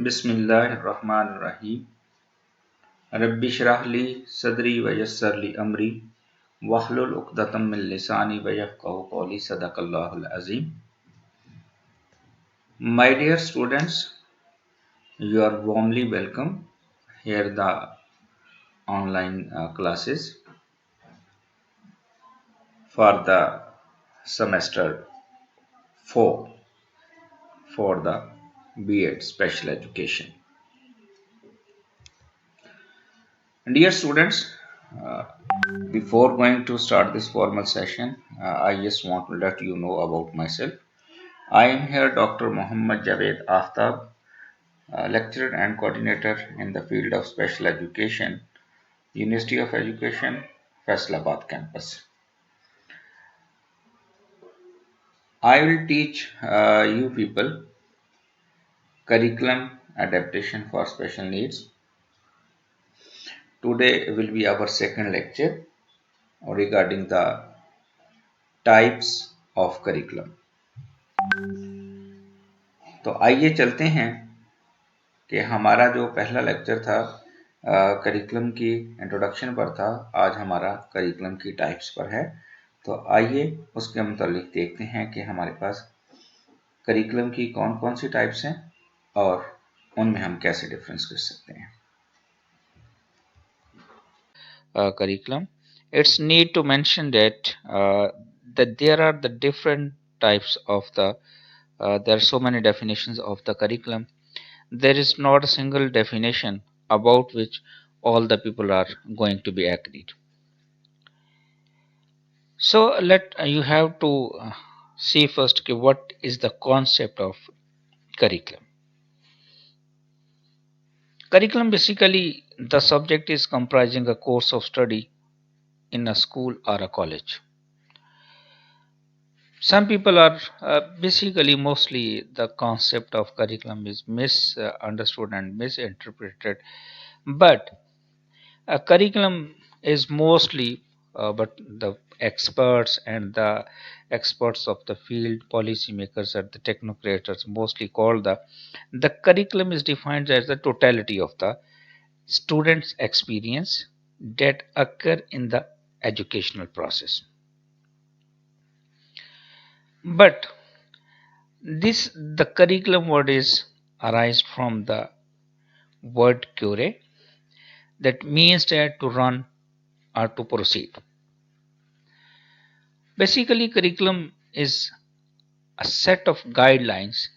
बिस्मिल्लाहिर्रहमानिर्रहीम। रब्बिशरह ली सदरी वयस्सिर ली अमरी वहलुल उक़दतम मिन लिसानी यफ़क़हू क़ौली। सदक़ल्लाहुल अज़ीम। My dear students, you are warmly welcome here the online classes for the semester 4 for the B.Ed Special Education. Dear students, uh, before going to start this formal session, I just want to let you know about myself. I am here Dr. Muhammad Javed Aftab, lecturer and coordinator in the field of special education, University of Education, Faisalabad campus. I will teach you people curriculum adaptation for special needs. Today will be our second lecture regarding the types of curriculum. तो आइए चलते हैं कि हमारा जो पहला lecture था curriculum की इंट्रोडक्शन पर था, आज हमारा करिकुलम की टाइप्स पर है। तो आइए उसके मुतालिक देखते हैं कि हमारे पास करिकुलम की कौन कौन सी टाइप्स हैं और उनमें हम कैसे डिफरेंस कर सकते हैं। Curriculum, it's need to mention that there are the different types of the there are so many definitions of the curriculum. There is not a single definition about which all the people are going to be agreed. So you have to see first what is the concept of curriculum. Curriculum, basically the subject is comprising a course of study in a school or a college. Some people are basically, mostly the concept of curriculum is misunderstood and misinterpreted, but a curriculum is mostly but the experts and the experts of the field, policymakers and the technocrators mostly call the curriculum is defined as the totality of the students' experience that occur in the educational process. But the curriculum word is arise from the word cure, that means that to run or to proceed. Basically, curriculum is a set of guidelines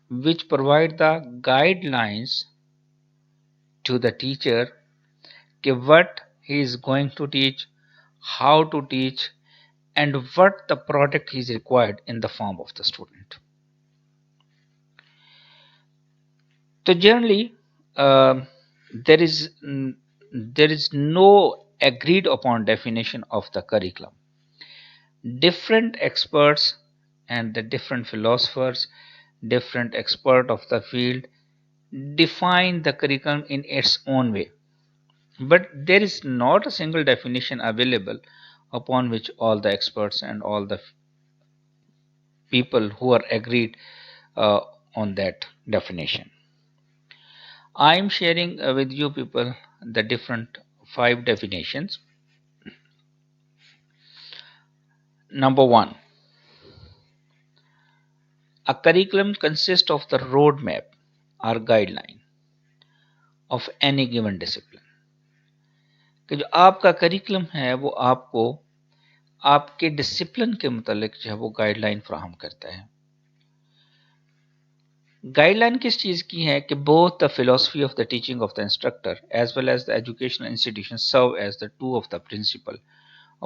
which provide the guidelines to the teacher what he is going to teach, how to teach, and what the product is required in the form of the student. So generally, there is no agreed upon definition of the curriculum. Different experts and the different philosophers, different expert of the field define the curriculum in its own way. But there is not a single definition available upon which all the experts and all the people who are agreed on that definition. I am sharing with you people the different 5 definitions. Number 1, a curriculum consists of the roadmap or guideline of any given discipline. कि जो आपका curriculum है वो आपको आपके discipline के मुतालिक जो है वो गाइडलाइन फ्राहम करता है। गाइडलाइन किस चीज़ की है कि both the philosophy of the teaching of the instructor as well as the educational institution serve as the two of the principle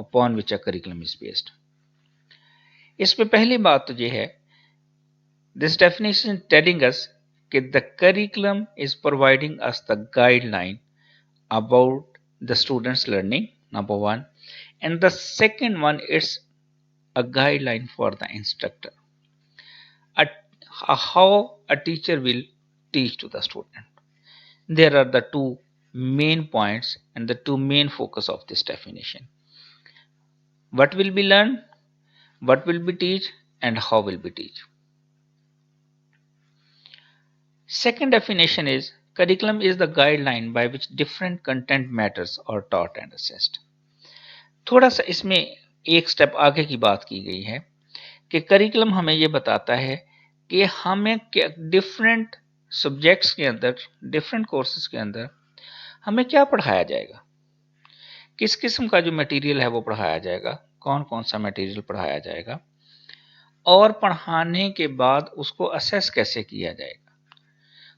upon which a curriculum is based. इसमें पहली बात तो ये है, दिस डेफिनेशन टेलिंग अस कि the curriculum is providing us the guideline about the students learning, number 1, and the second one is a guideline for the instructor, how a teacher will teach to the student. There are the two main points and the two main focus of this definition. What will be learned, what will be teach, and how will be teach. Second definition is curriculum is the guideline by which different content matters are taught and assessed. थोड़ा सा इसमें एक step आगे की बात की गई है कि करिकुलम हमें ये बताता है कि हमें डिफरेंट सब्जेक्ट्स के अंदर, डिफरेंट कोर्सेज के अंदर हमें क्या पढ़ाया जाएगा, किस किस्म का जो मटेरियल है वो पढ़ाया जाएगा, कौन कौन सा मटेरियल पढ़ाया जाएगा, और पढ़ाने के बाद उसको असेस कैसे किया जाएगा।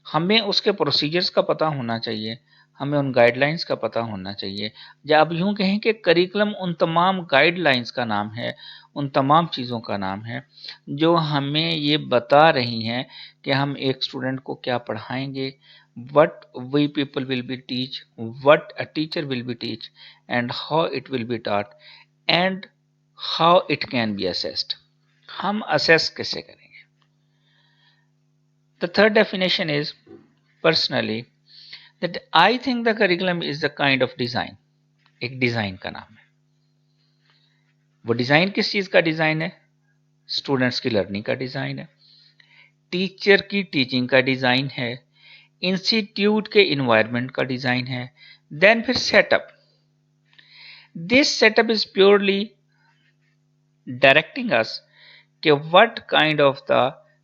हमें उसके प्रोसीजर्स का पता होना चाहिए, हमें उन गाइडलाइंस का पता होना चाहिए। या अब यूं कहें कि करिकुलम उन तमाम गाइडलाइंस का नाम है, उन तमाम चीज़ों का नाम है जो हमें ये बता रही हैं कि हम एक स्टूडेंट को क्या पढ़ाएंगे, what we people will be teach, what a teacher will be teach, and how it will be taught, and how it can be assessed. हम assess कैसे करेंगे। The third definition is personally that I think the curriculum is the kind of design. एक design का नाम है। वो design किस चीज़ का डिज़ाइन है? स्टूडेंट्स की लर्निंग का डिज़ाइन है, टीचर की टीचिंग का डिज़ाइन है, इंस्टीट्यूट के इन्वायरमेंट का डिज़ाइन है, देन फिर setup. This setup is purely directing us कि what kind of the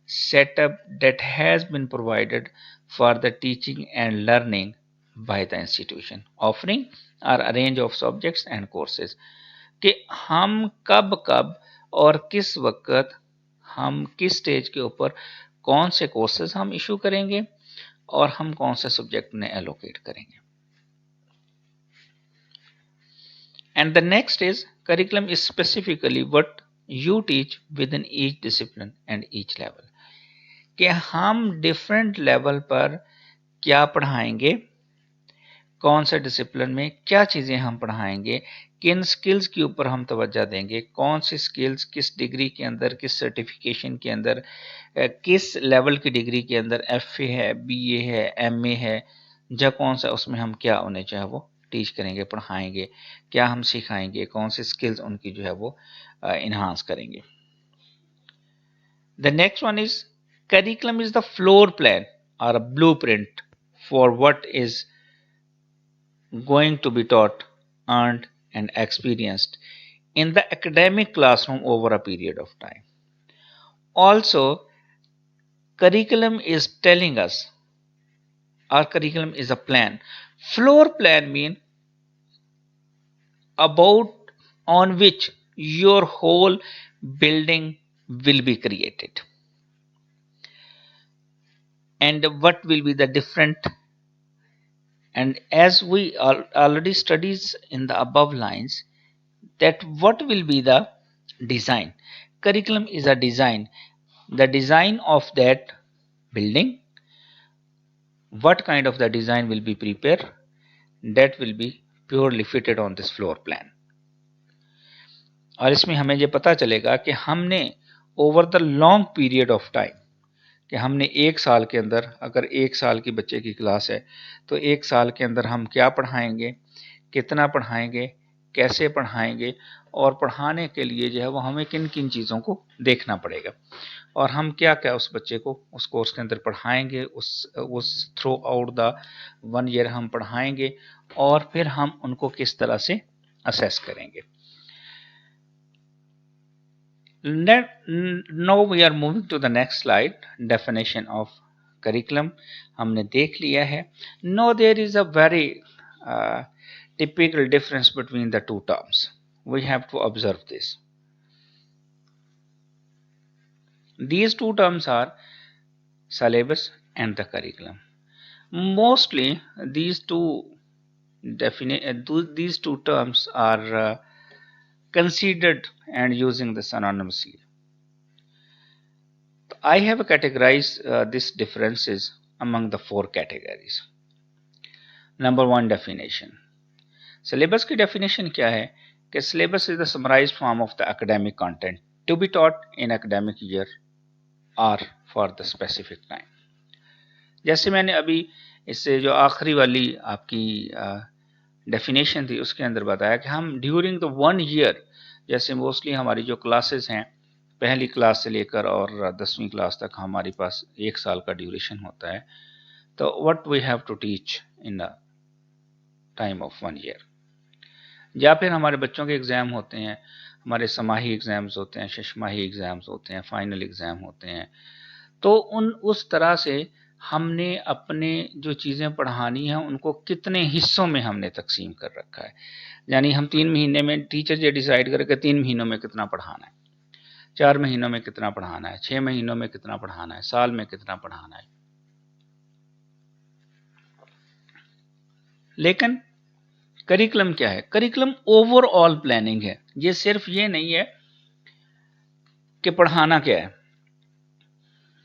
setup that has been provided for the teaching and learning by the institution, offering or a range of subjects and courses, कि हम कब कब और किस वक्त हम किस स्टेज के ऊपर कौन से कोर्सेज हम इशू करेंगे और हम कौन से सब्जेक्ट में एलोकेट करेंगे। And the next is curriculum is specifically what you teach within each discipline and each level, कि हम डिफरेंट लेवल पर क्या पढ़ाएंगे, कौन से डिसिप्लिन में क्या चीज़ें हम पढ़ाएंगे, किन स्किल्स के ऊपर हम तवज्जो देंगे, कौन सी स्किल्स किस डिग्री के अंदर, किस सर्टिफिकेशन के अंदर, किस लेवल की डिग्री के अंदर, FA है, BA है, MA है, या कौन सा उसमें हम क्या उन्हें जो है वो टीच करेंगे, पढ़ाएंगे, क्या हम सिखाएंगे, कौन सी स्किल्स उनकी जो है वो इन्हांस करेंगे। The next one is curriculum is the floor plan or a blueprint for what is going to be taught, earned, and experienced in the academic classroom over a period of time. Also, curriculum is telling us, our curriculum is a plan. Floor plan means about on which your whole building will be created, and what will be the different. And as we already studied in the above lines, that what will be the design. Curriculum is a design, the design of that building, what kind of the design will be prepared, that will be purely fitted on this floor plan. और इसमें हमें ये पता चलेगा कि हमने over the long period of time, कि हमने एक साल के अंदर, अगर एक साल की बच्चे की क्लास है तो एक साल के अंदर हम क्या पढ़ाएंगे, कितना पढ़ाएंगे, कैसे पढ़ाएंगे, और पढ़ाने के लिए जो है वो हमें किन किन चीज़ों को देखना पड़ेगा, और हम क्या क्या उस बच्चे को उस कोर्स के अंदर पढ़ाएंगे, उस थ्रू आउट द 1 ईयर हम पढ़ाएंगे, और फिर हम उनको किस तरह से असेस करेंगे। Now we are moving to the next slide, definition of curriculum हमने देख लिया है। Now there is a very typical difference between the two terms. We have to observe this. These two terms are syllabus and the curriculum. Mostly these two terms are considered and using this synonymously. I have categorized these differences among the 4 categories. Number 1, definition. Syllabus की definition क्या है कि syllabus is the summarized form of the academic content to be taught in academic year or for the specific time. जैसे मैंने अभी इससे जो आखिरी वाली आपकी डेफिनेशन थी उसके अंदर बताया कि हम ड्यूरिंग द 1 ईयर, जैसे मोस्टली हमारी जो क्लासेस हैं पहली क्लास से लेकर और 10वीं क्लास तक हमारे पास 1 साल का ड्यूरेशन होता है, तो what we have to teach in the time of 1 year. या फिर हमारे बच्चों के एग्ज़ाम होते हैं, हमारे समाही एग्ज़ाम्स होते हैं, शशमाही एग्ज़ाम्स होते हैं, फाइनल एग्ज़ाम होते हैं, तो उस तरह से हमने अपने जो चीज़ें पढ़ानी हैं उनको कितने हिस्सों में हमने तकसीम कर रखा है। यानी हम 3 महीने में, टीचर ये डिसाइड करके 3 महीनों में कितना पढ़ाना है, 4 महीनों में कितना पढ़ाना है, 6 महीनों में कितना पढ़ाना है, साल में कितना पढ़ाना है। लेकिन करिकुलम क्या है? करिकुलम ओवरऑल प्लानिंग है। ये सिर्फ ये नहीं है कि पढ़ाना क्या है,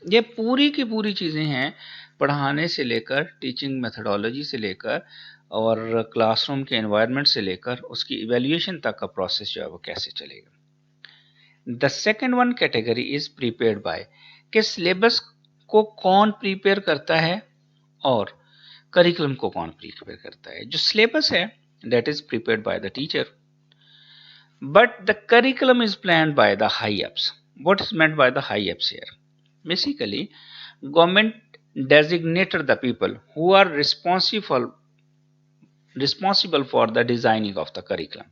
ये पूरी की पूरी चीज़ें हैं, पढ़ाने से लेकर, टीचिंग मेथडोलॉजी से लेकर और क्लासरूम के एनवायरनमेंट से लेकर उसकी इवैल्यूएशन तक का प्रोसेस जो है वो कैसे चलेगा। The second one category is prepared by, कि सिलेबस को कौन प्रिपेयर करता है और करिकुलम को कौन प्रिपेयर करता है। जो सिलेबस है that is prepared by the teacher, but the curriculum is planned by the high ups. What is meant by the high ups here? Basically, government designated the people who are responsible for the designing of the curriculum.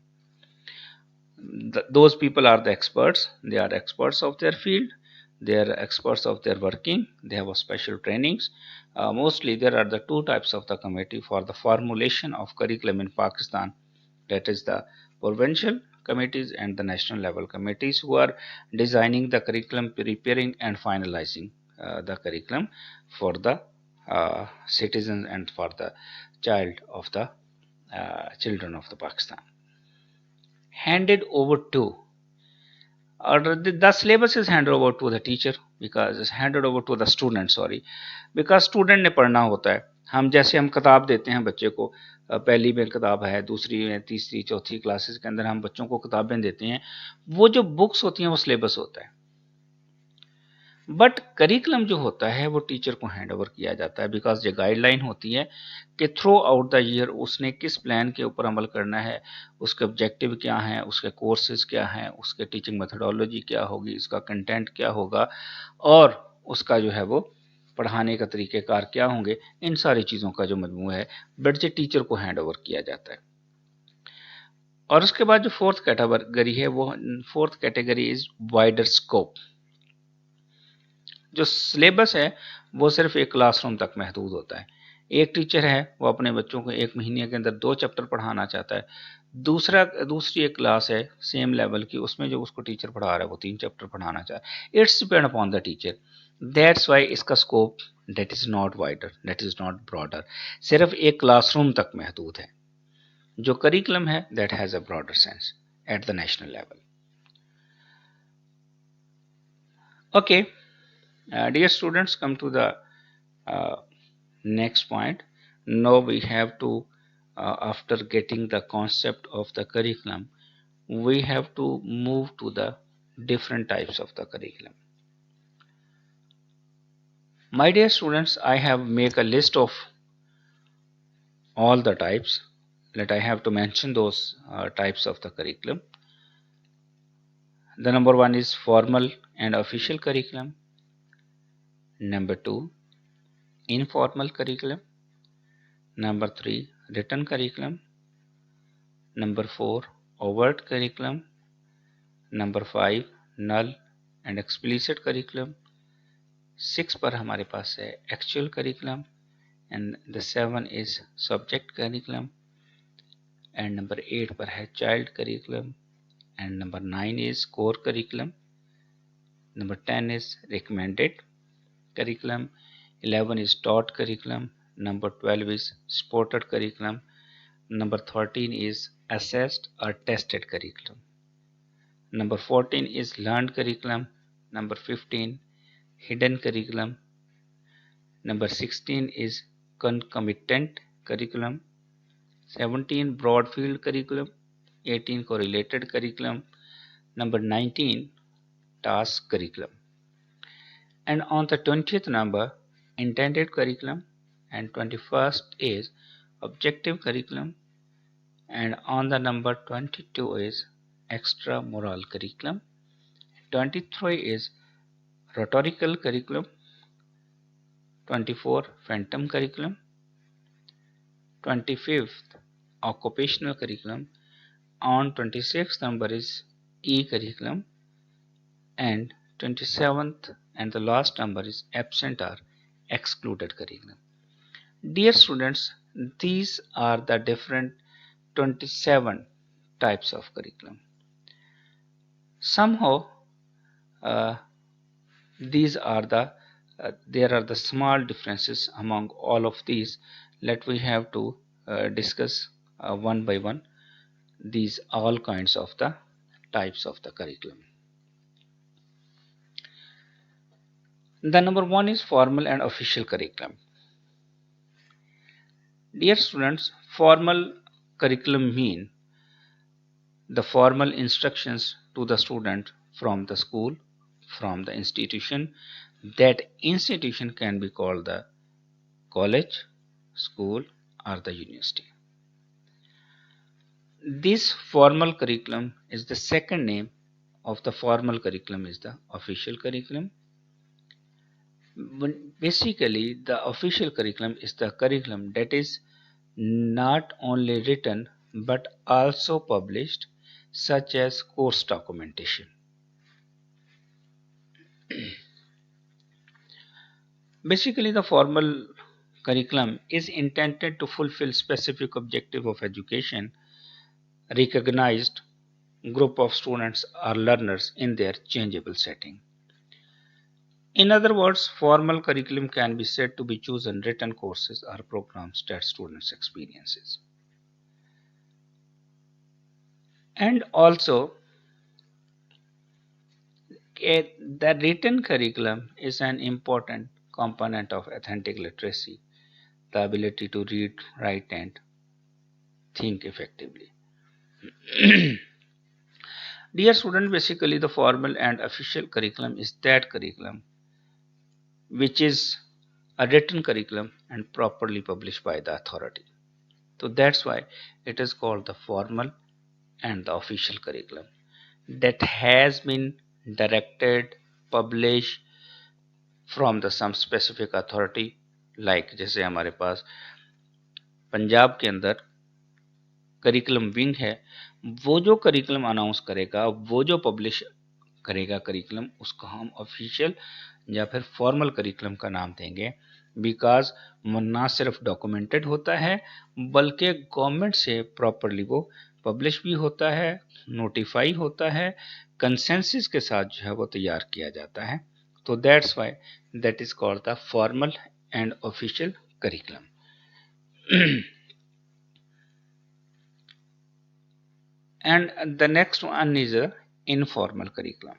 Those people are the experts. They are experts of their field. They are experts of their working. They have special trainings. Mostly there are the two types of the committee for the formulation of curriculum in Pakistan. That is the provincial committees and the national level committees who are designing the curriculum, preparing and finalizing the curriculum for the citizens and for the child of the children of the Pakistan. Handed over to, or the syllabus is handed over to the teacher, because it's handed over to the student, sorry, because student ने पढ़ना होता है। हम जैसे हम किताब देते हैं बच्चे को, पहली में किताब है, दूसरी में, तीसरी, चौथी क्लासेस के अंदर हम बच्चों को किताबें देते हैं, वो जो बुक्स होती हैं वो सिलेबस होता है। बट करिकुलम जो होता है वो टीचर को हैंड ओवर किया जाता है, बिकॉज ये गाइडलाइन होती है कि थ्रू आउट द ईयर उसने किस प्लान के ऊपर अमल करना है, उसके ऑब्जेक्टिव क्या हैं, उसके कोर्सेज क्या हैं, उसके टीचिंग मेथडोलॉजी क्या होगी, उसका कंटेंट क्या होगा और उसका जो है वो पढ़ाने का तरीक़ेकार क्या होंगे। इन सारी चीज़ों का जो मजमू है बट ये टीचर को हैंड ओवर किया जाता है। और उसके बाद जो फोर्थ कैटेगरी है, वो fourth category is wider scope. जो सिलेबस है वो सिर्फ एक क्लासरूम तक महदूद होता है। एक टीचर है वो अपने बच्चों को 1 महीने के अंदर 2 चैप्टर पढ़ाना चाहता है, दूसरी एक क्लास है सेम लेवल की, उसमें जो उसको टीचर पढ़ा रहा है वो 3 चैप्टर पढ़ाना चाह रहा है। It's depend upon the teacher, that's why इसका scope that is not wider, that is not broader, सिर्फ एक क्लासरूम तक महदूद है। जो करिकुलम है that has a broader sense at the national level. Okay, dear students, come to the next point. Now we have to, after getting the concept of the curriculum, we have to move to the different types of the curriculum. My dear students, I have make a list of all the types. Let I have to mention those types of the curriculum. The number one is formal and official curriculum. Number two, informal curriculum. Number three, written curriculum. Number four, overt curriculum. Number five, null and explicit curriculum. 6 पर हमारे पास है actual curriculum, and the 7 is subject curriculum, and number 8 पर है child curriculum, and number 9 is core curriculum. Number 10 is recommended curriculum. 11 is taught curriculum. Number 12 is supported curriculum. Number 13 is assessed or tested curriculum. Number 14 is learned curriculum. Number 15, hidden curriculum. Number 16 is concomitant curriculum. 17, broad field curriculum. 18, correlated curriculum. Number 19, task curriculum. And on the 20th number, intended curriculum, and 21st is objective curriculum, and on the number 22 is extra moral curriculum, 23 is rhetorical curriculum, 24 phantom curriculum, 25th occupational curriculum, on 26th number is e-curriculum, and 27th and the last number is absent or excluded curriculum. Dear students, these are the different 27 types of curriculum. Somehow uh, these are the there are the small differences among all of these. Let we have to discuss one by one these all kinds of the types of the curriculum. The number one is formal and official curriculum. Dear students, formal curriculum mean the formal instructions to the student from the school, from the institution. That institution can be called the college, school, or the university. This formal curriculum is the second name of the formal curriculum is the official curriculum. Basically, the official curriculum is the curriculum that is not only written but also published, such as course documentation. Basically, the formal curriculum is intended to fulfill specific objective of education, recognized group of students or learners in their changeable setting. In other words, formal curriculum can be said to be chosen written courses or programs that students experiences. And also, the written curriculum is an important component of authentic literacy, the ability to read, write, and think effectively. Dear student, basically the formal and official curriculum is that curriculum which is a written curriculum and properly published by the authority. So that's why it is called the formal and the official curriculum that has been directed, published from the some specific authority, like जैसे हमारे पास पंजाब के अंदर curriculum wing है, वो जो curriculum announce करेगा, वो जो पब्लिश करेगा करिकुलम, उसको हम ऑफिशियल या फिर फॉर्मल करिकुलम का नाम देंगे, बिकॉज वो ना सिर्फ डॉक्यूमेंटेड होता है बल्कि गवर्नमेंट से प्रॉपरली वो पब्लिश भी होता है, नोटिफाई होता है, कंसेंसस के साथ जो है वो तैयार किया जाता है. तो that's why that is called the formal and official curriculum. And the next one is a informal curriculum.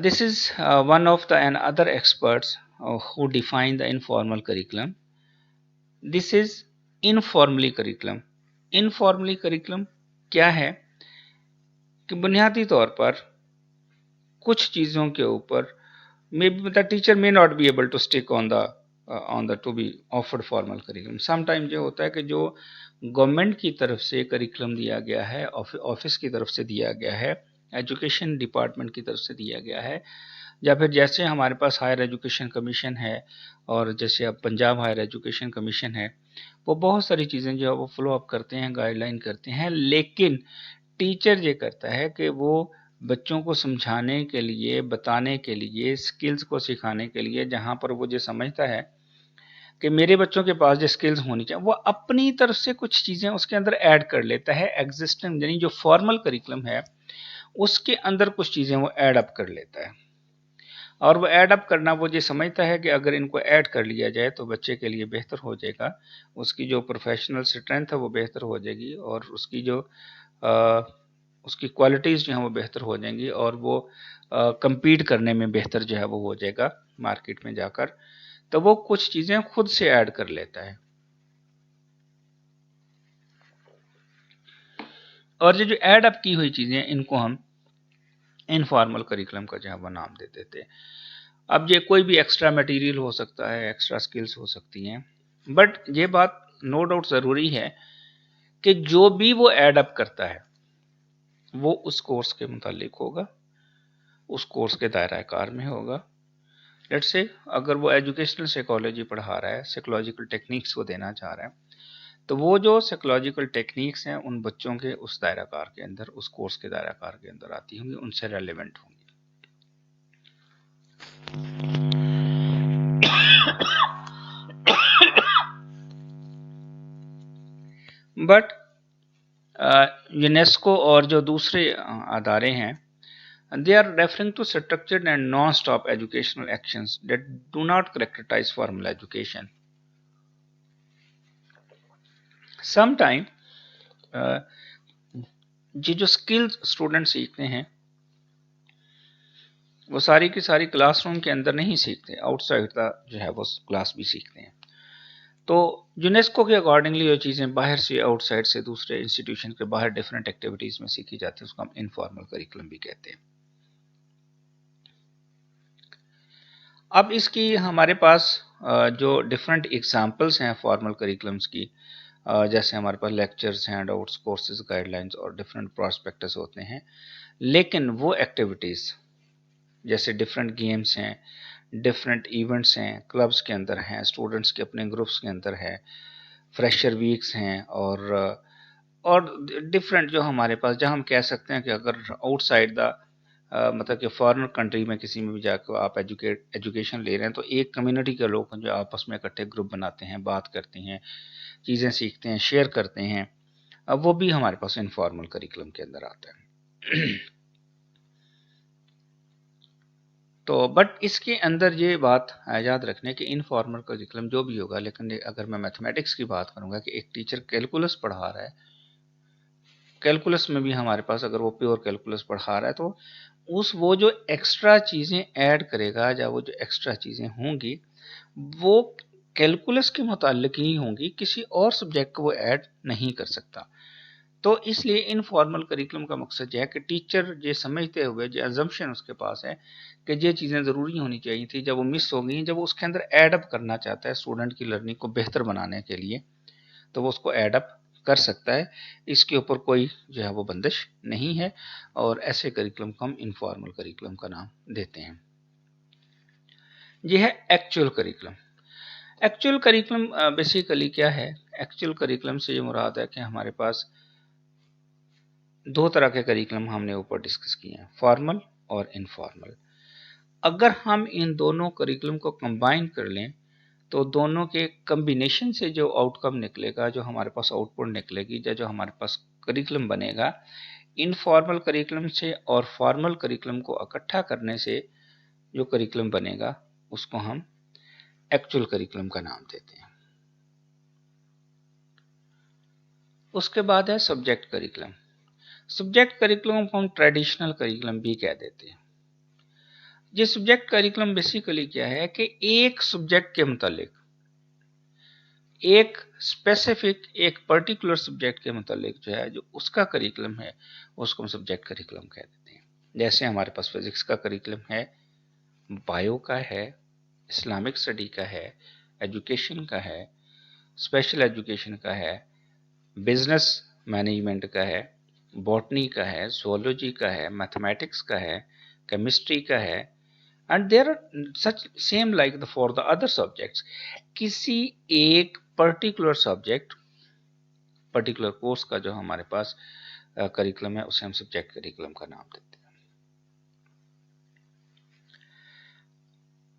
This is one of the and other experts who define the informal curriculum. This is informally curriculum. Informally curriculum क्या है कि बुनियादी तौर पर कुछ चीज़ों के ऊपर maybe the teacher may not be able to stick on the to be offered formal curriculum. Sometimes ये होता है कि जो गवर्नमेंट की तरफ से करिकुलम दिया गया है, ऑफिस की तरफ से दिया गया है, एजुकेशन डिपार्टमेंट की तरफ से दिया गया है, या फिर जैसे हमारे पास हायर एजुकेशन कमीशन है और जैसे अब पंजाब हायर एजुकेशन कमीशन है, वो बहुत सारी चीज़ें जो है वो फॉलो अप करते हैं, गाइडलाइन करते हैं, लेकिन टीचर ये करता है कि वो बच्चों को समझाने के लिए, बताने के लिए, स्किल्स को सिखाने के लिए, जहाँ पर वो ये समझता है कि मेरे बच्चों के पास जो स्किल्स होनी चाहिए, वो अपनी तरफ से कुछ चीज़ें उसके अंदर ऐड कर लेता है. एग्जिस्टिंग यानी जो फॉर्मल करिकुलम है उसके अंदर कुछ चीज़ें वो ऐड अप कर लेता है, और वो ऐड अप करना वो ये समझता है कि अगर इनको ऐड कर लिया जाए तो बच्चे के लिए बेहतर हो जाएगा, उसकी जो प्रोफेशनल स्ट्रेंथ है वो बेहतर हो जाएगी, और उसकी जो उसकी क्वालिटीज़ जो हैं वो बेहतर हो जाएंगी, और वो compete करने में बेहतर जो है वो हो जाएगा मार्केट में जाकर. तो वो कुछ चीज़ें खुद से ऐड कर लेता है, और ये जो ऐड अप की हुई चीज़ें इनको हम इनफॉर्मल करिकुलम का जो है वो नाम दे देते हैं. अब ये कोई भी एक्स्ट्रा मटेरियल हो सकता है, एक्स्ट्रा स्किल्स हो सकती हैं, बट ये बात नो डाउट ज़रूरी है कि जो भी वो ऐड अप करता है वो उस कोर्स के मुतालिक होगा, उस कोर्स के दायरा कार में होगा। लेट्स से अगर वो एजुकेशनल साइकोलॉजी पढ़ा रहा है, साइकोलॉजिकल टेक्निक्स को देना चाह रहा है, तो वो जो साइकोलॉजिकल टेक्निक्स हैं उन बच्चों के उस दायरा कार के अंदर, उस कोर्स के दायरा कार के अंदर आती होंगी, उनसे रेलेवेंट होंगी। बट यूनेस्को और जो दूसरे अदारे हैं, they are referring to structured and non-stop educational actions that do not characterize formal education. Sometime ये जो स्किल्स स्टूडेंट सीखते हैं वो सारी की सारी क्लासरूम के अंदर नहीं सीखते, आउटसाइड का जो है वो क्लास भी सीखते हैं। तो यूनेस्को के अकॉर्डिंगली जो चीज़ें बाहर से, आउटसाइड से, दूसरे इंस्टीट्यूशन के बाहर डिफरेंट एक्टिविटीज़ में सीखी जाती है, उसको हम इनफॉर्मल करिकुलम भी कहते हैं। अब इसकी हमारे पास जो डिफरेंट एग्जांपल्स हैं फॉर्मल करिकुलम्स की, जैसे हमारे पास लेक्चर्स, हैंडआउट्स, कोर्सेज, गाइडलाइंस और डिफरेंट प्रॉस्पेक्टस होते हैं। लेकिन वो एक्टिविटीज़ जैसे डिफरेंट गेम्स हैं, डिफरेंट इवेंट्स हैं, क्लब्स के अंदर हैं, स्टूडेंट्स के अपने ग्रुप्स के अंदर है, फ्रेशर वीक्स हैं, और डिफरेंट जो हमारे पास, जहाँ हम कह सकते हैं कि अगर आउटसाइड द मतलब कि फॉरेन कंट्री में किसी में भी जाकर आप एजुकेशन ले रहे हैं, तो एक कम्युनिटी के लोग जो आपस में इकट्ठे ग्रुप बनाते हैं, बात करते हैं, चीज़ें सीखते हैं, शेयर करते हैं, अब वो भी हमारे पास इनफॉर्मल करिकुलम के अंदर आता है। तो बट इसके अंदर ये बात याद रखने कि इनफॉर्मल करिकुलम जो भी होगा, लेकिन अगर मैं मैथमेटिक्स की बात करूंगा कि एक टीचर कैलकुलस पढ़ा रहा है, कैलकुलस में भी हमारे पास अगर वो प्योर कैलकुलस पढ़ा रहा है, तो वो जो एक्स्ट्रा चीज़ें ऐड करेगा, या वो जो एक्स्ट्रा चीज़ें होंगी वो कैलकुलस के मुतालिक ही होंगी, किसी और सब्जेक्ट को वो ऐड नहीं कर सकता। तो इसलिए इनफॉर्मल करिकुलम का मकसद यह है कि टीचर ये समझते हुए, जो अजम्पशन उसके पास है कि ये चीज़ें ज़रूरी होनी चाहिए थी, जब वो मिस हो गई, जब वो उसके अंदर एडअप करना चाहता है स्टूडेंट की लर्निंग को बेहतर बनाने के लिए, तो वो उसको एडअप कर सकता है। इसके ऊपर कोई जो है वो बंदिश नहीं है, और ऐसे करिकुलम को हम इनफॉर्मल करिकुलम का नाम देते हैं। यह है actual curriculum. Actual curriculum basically क्या है? एक्चुअल करिकुलम से ये मुराद है कि हमारे पास दो तरह के करिकुलम हमने ऊपर डिस्कस किए हैं, फॉर्मल और इनफॉर्मल। अगर हम इन दोनों करिकुलम को कंबाइन कर लें, तो दोनों के कम्बिनेशन से जो आउटकम निकलेगा, जो हमारे पास आउटपुट निकलेगी, या जो हमारे पास करिकुलम बनेगा, इनफॉर्मल करिकुलम से और फॉर्मल करिकुलम को इकट्ठा करने से जो करिकुलम बनेगा, उसको हम एक्चुअल करिकुलम का नाम देते हैं। उसके बाद है सब्जेक्ट करिकुलम। सब्जेक्ट करिकुलम को हम ट्रेडिशनल करिकुलम भी कह देते हैं। ये सब्जेक्ट करिकुलम बेसिकली क्या है कि एक सब्जेक्ट के मुतालिक, एक स्पेसिफिक, एक पर्टिकुलर सब्जेक्ट के मुतालिक जो है, जो उसका करिकुलम है, उसको हम सब्जेक्ट करिकुलम कह देते हैं। जैसे हमारे पास फिजिक्स का करिकुलम है, बायो का है, इस्लामिक स्टडी का है, एजुकेशन का है, स्पेशल एजुकेशन का है, बिजनेस मैनेजमेंट का है, बॉटनी का है, zoology का है, मैथमेटिक्स का है, केमिस्ट्री का है, and there are such same like for the other subjects. किसी एक पर्टिकुलर सब्जेक्ट, पर्टिकुलर कोर्स का जो हमारे पास करिकुलम है, उसे हम सब्जेक्ट करिकुलम का नाम देते हैं।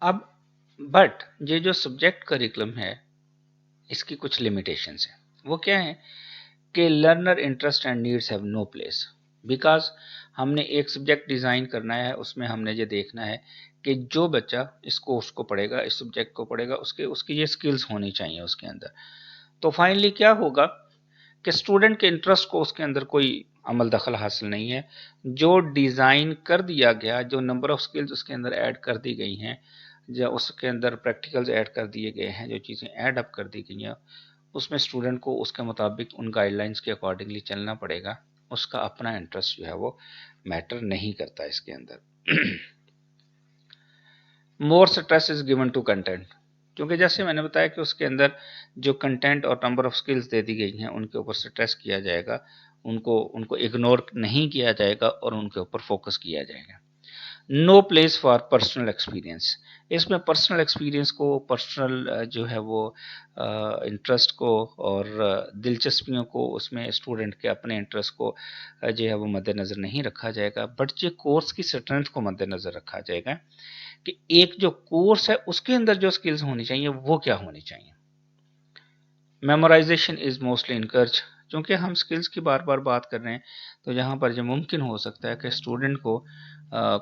अब बट ये जो सब्जेक्ट करिकुलम है, इसकी कुछ लिमिटेशंस हैं। वो क्या है कि learner interest and needs have no place, because हमने एक सब्जेक्ट डिज़ाइन करना है, उसमें हमने ये देखना है कि जो बच्चा इस कोर्स को पढ़ेगा, इस सब्जेक्ट को पढ़ेगा, उसकी ये स्किल्स होनी चाहिए उसके अंदर। तो फाइनली क्या होगा कि स्टूडेंट के इंटरेस्ट को उसके अंदर कोई अमल दखल हासिल नहीं है। जो डिज़ाइन कर दिया गया, जो नंबर ऑफ स्किल्स उसके अंदर ऐड कर दी गई हैं, या उसके अंदर प्रैक्टिकल्स ऐड कर दिए गए हैं, जो चीज़ें ऐड अप कर दी गई हैं, उसमें स्टूडेंट को उसके मुताबिक उन गाइडलाइंस के अकॉर्डिंगली चलना पड़ेगा। उसका अपना इंटरेस्ट जो है वो मैटर नहीं करता इसके अंदर। More stress is given to content, क्योंकि जैसे मैंने बताया कि उसके अंदर जो कंटेंट और नंबर ऑफ स्किल्स दे दी गई हैं, उनके ऊपर स्ट्रेस किया जाएगा, उनको उनको इग्नोर नहीं किया जाएगा और उनके ऊपर फोकस किया जाएगा। No place for personal experience, इसमें पर्सनल एक्सपीरियंस को, पर्सनल जो है वो इंटरेस्ट को और दिलचस्पियों को, उसमें स्टूडेंट के अपने इंटरेस्ट को जो है वो मद्देनज़र नहीं रखा जाएगा, बट जो कोर्स की स्ट्रेंथ को मद्देनज़र रखा जाएगा कि एक जो कोर्स है उसके अंदर जो स्किल्स होनी चाहिए वो क्या होनी चाहिए। मेमोराइजेशन इज़ मोस्टली इनकर्ज, क्योंकि हम स्किल्स की बार बार बात कर रहे हैं तो यहाँ पर जो मुमकिन हो सकता है कि स्टूडेंट को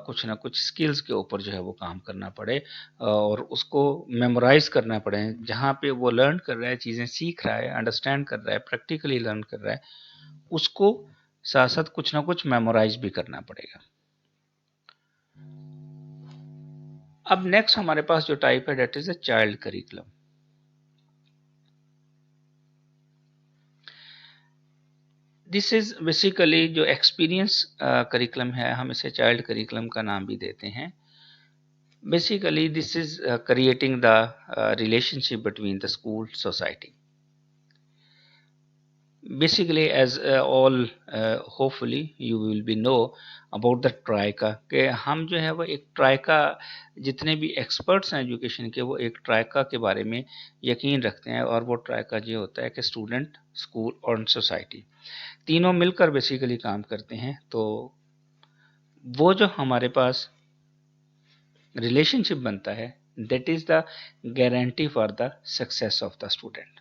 कुछ ना कुछ स्किल्स के ऊपर जो है वो काम करना पड़े और उसको मेमोराइज करना पड़े। जहाँ पे वो लर्न कर रहा है, चीज़ें सीख रहा है, अंडरस्टैंड कर रहा है, प्रैक्टिकली लर्न कर रहा है, उसको साथ साथ कुछ ना कुछ मेमोराइज भी करना पड़ेगा। अब नेक्स्ट हमारे पास जो टाइप है that is a child curriculum. This is basically जो एक्सपीरियंस करिकुलम है, हम इसे चाइल्ड करिकुलम का नाम भी देते हैं। Basically this is creating the relationship between the school society. Basically, as all hopefully you will be know about the ट्राइका, कि हम जो है वो एक ट्राइका, जितने भी एक्सपर्ट्स हैं एजुकेशन के, वो एक ट्राइका के बारे में यकीन रखते हैं। और वो ट्राइका ये होता है कि स्टूडेंट, स्कूल और सोसाइटी तीनों मिलकर बेसिकली काम करते हैं। तो वो जो हमारे पास रिलेशनशिप बनता है, that is the guarantee for the success of the student.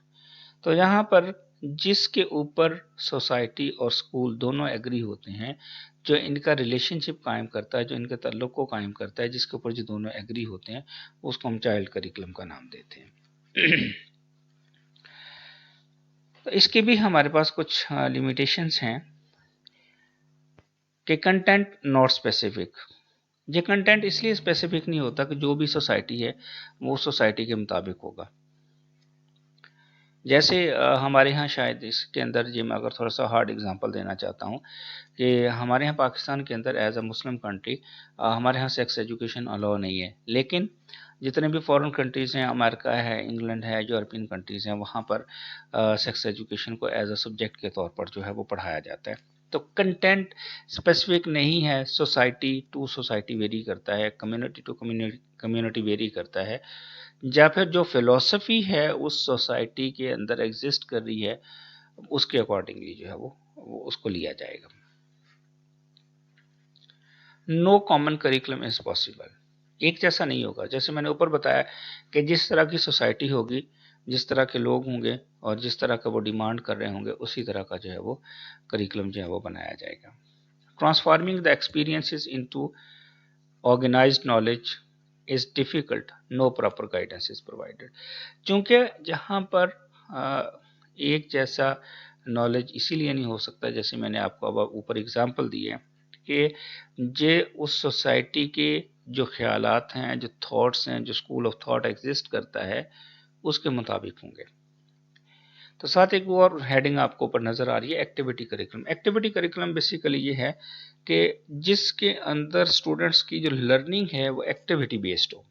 तो यहाँ पर जिसके ऊपर सोसाइटी और स्कूल दोनों एग्री होते हैं, जो इनका रिलेशनशिप कायम करता है, जो इनके ताल्लुक को कायम करता है, जिसके ऊपर जो दोनों एग्री होते हैं, उसको हम चाइल्ड करिकुलम का नाम देते हैं। तो इसके भी हमारे पास कुछ लिमिटेशंस हैं कि कंटेंट नॉट स्पेसिफिक। ये कंटेंट इसलिए स्पेसिफिक नहीं होता कि जो भी सोसाइटी है वो सोसाइटी के मुताबिक होगा। जैसे हमारे यहाँ शायद इसके अंदर, ये मैं अगर थोड़ा सा हार्ड एग्जांपल देना चाहता हूँ कि हमारे यहाँ पाकिस्तान के अंदर एज अ मुस्लिम कंट्री हमारे यहाँ सेक्स एजुकेशन अलाउ नहीं है, लेकिन जितने भी फॉरेन कंट्रीज़ हैं, अमेरिका है, इंग्लैंड है, यूरोपियन कंट्रीज़ हैं, वहाँ पर सेक्स एजुकेशन को एज अ सब्जेक्ट के तौर पर जो है वो पढ़ाया जाता है। तो कंटेंट स्पेसिफिक नहीं है, सोसाइटी टू सोसाइटी वेरी करता है, कम्युनिटी टू कम्युनिटी वेरी करता है, या फिर जो फिलॉसफी है उस सोसाइटी के अंदर एग्जिस्ट कर रही है उसके अकॉर्डिंगली जो है वो उसको लिया जाएगा। No common curriculum is possible, एक जैसा नहीं होगा। जैसे मैंने ऊपर बताया कि जिस तरह की सोसाइटी होगी, जिस तरह के लोग होंगे और जिस तरह का वो डिमांड कर रहे होंगे, उसी तरह का जो है वो करिकुलम जो है वो बनाया जाएगा। Transforming the experiences into organised knowledge is difficult, no proper guidance is provided. क्योंकि जहाँ पर एक जैसा नॉलेज इसीलिए नहीं हो सकता, जैसे मैंने आपको अब ऊपर एग्जांपल दिए कि जे उस सोसाइटी के जो ख्यालात हैं, जो थॉट्स हैं, जो स्कूल ऑफ थॉट एग्जिस्ट करता है, उसके मुताबिक होंगे। तो साथ एक और हेडिंग आपको ऊपर नज़र आ रही है, activity curriculum. Activity curriculum basically ये है कि जिसके अंदर स्टूडेंट्स की जो लर्निंग है वो एक्टिविटी बेस्ड हो,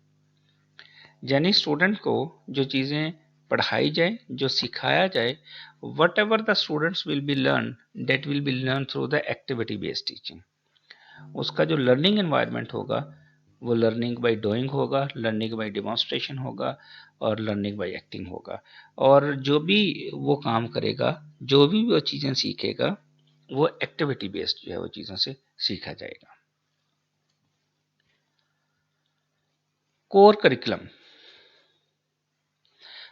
यानी स्टूडेंट को जो चीज़ें पढ़ाई जाए, जो सिखाया जाए, whatever the students will be learn, that will be learn through the activity based teaching. उसका जो लर्निंग एनवायरनमेंट होगा वो लर्निंग बाय डूइंग होगा, लर्निंग बाय डिमॉन्स्ट्रेशन होगा और लर्निंग बाय एक्टिंग होगा। और जो भी वो काम करेगा, जो भी वो चीज़ें सीखेगा, वो एक्टिविटी बेस्ड जो है वो चीज़ों से सीखा जाएगा। Core curriculum,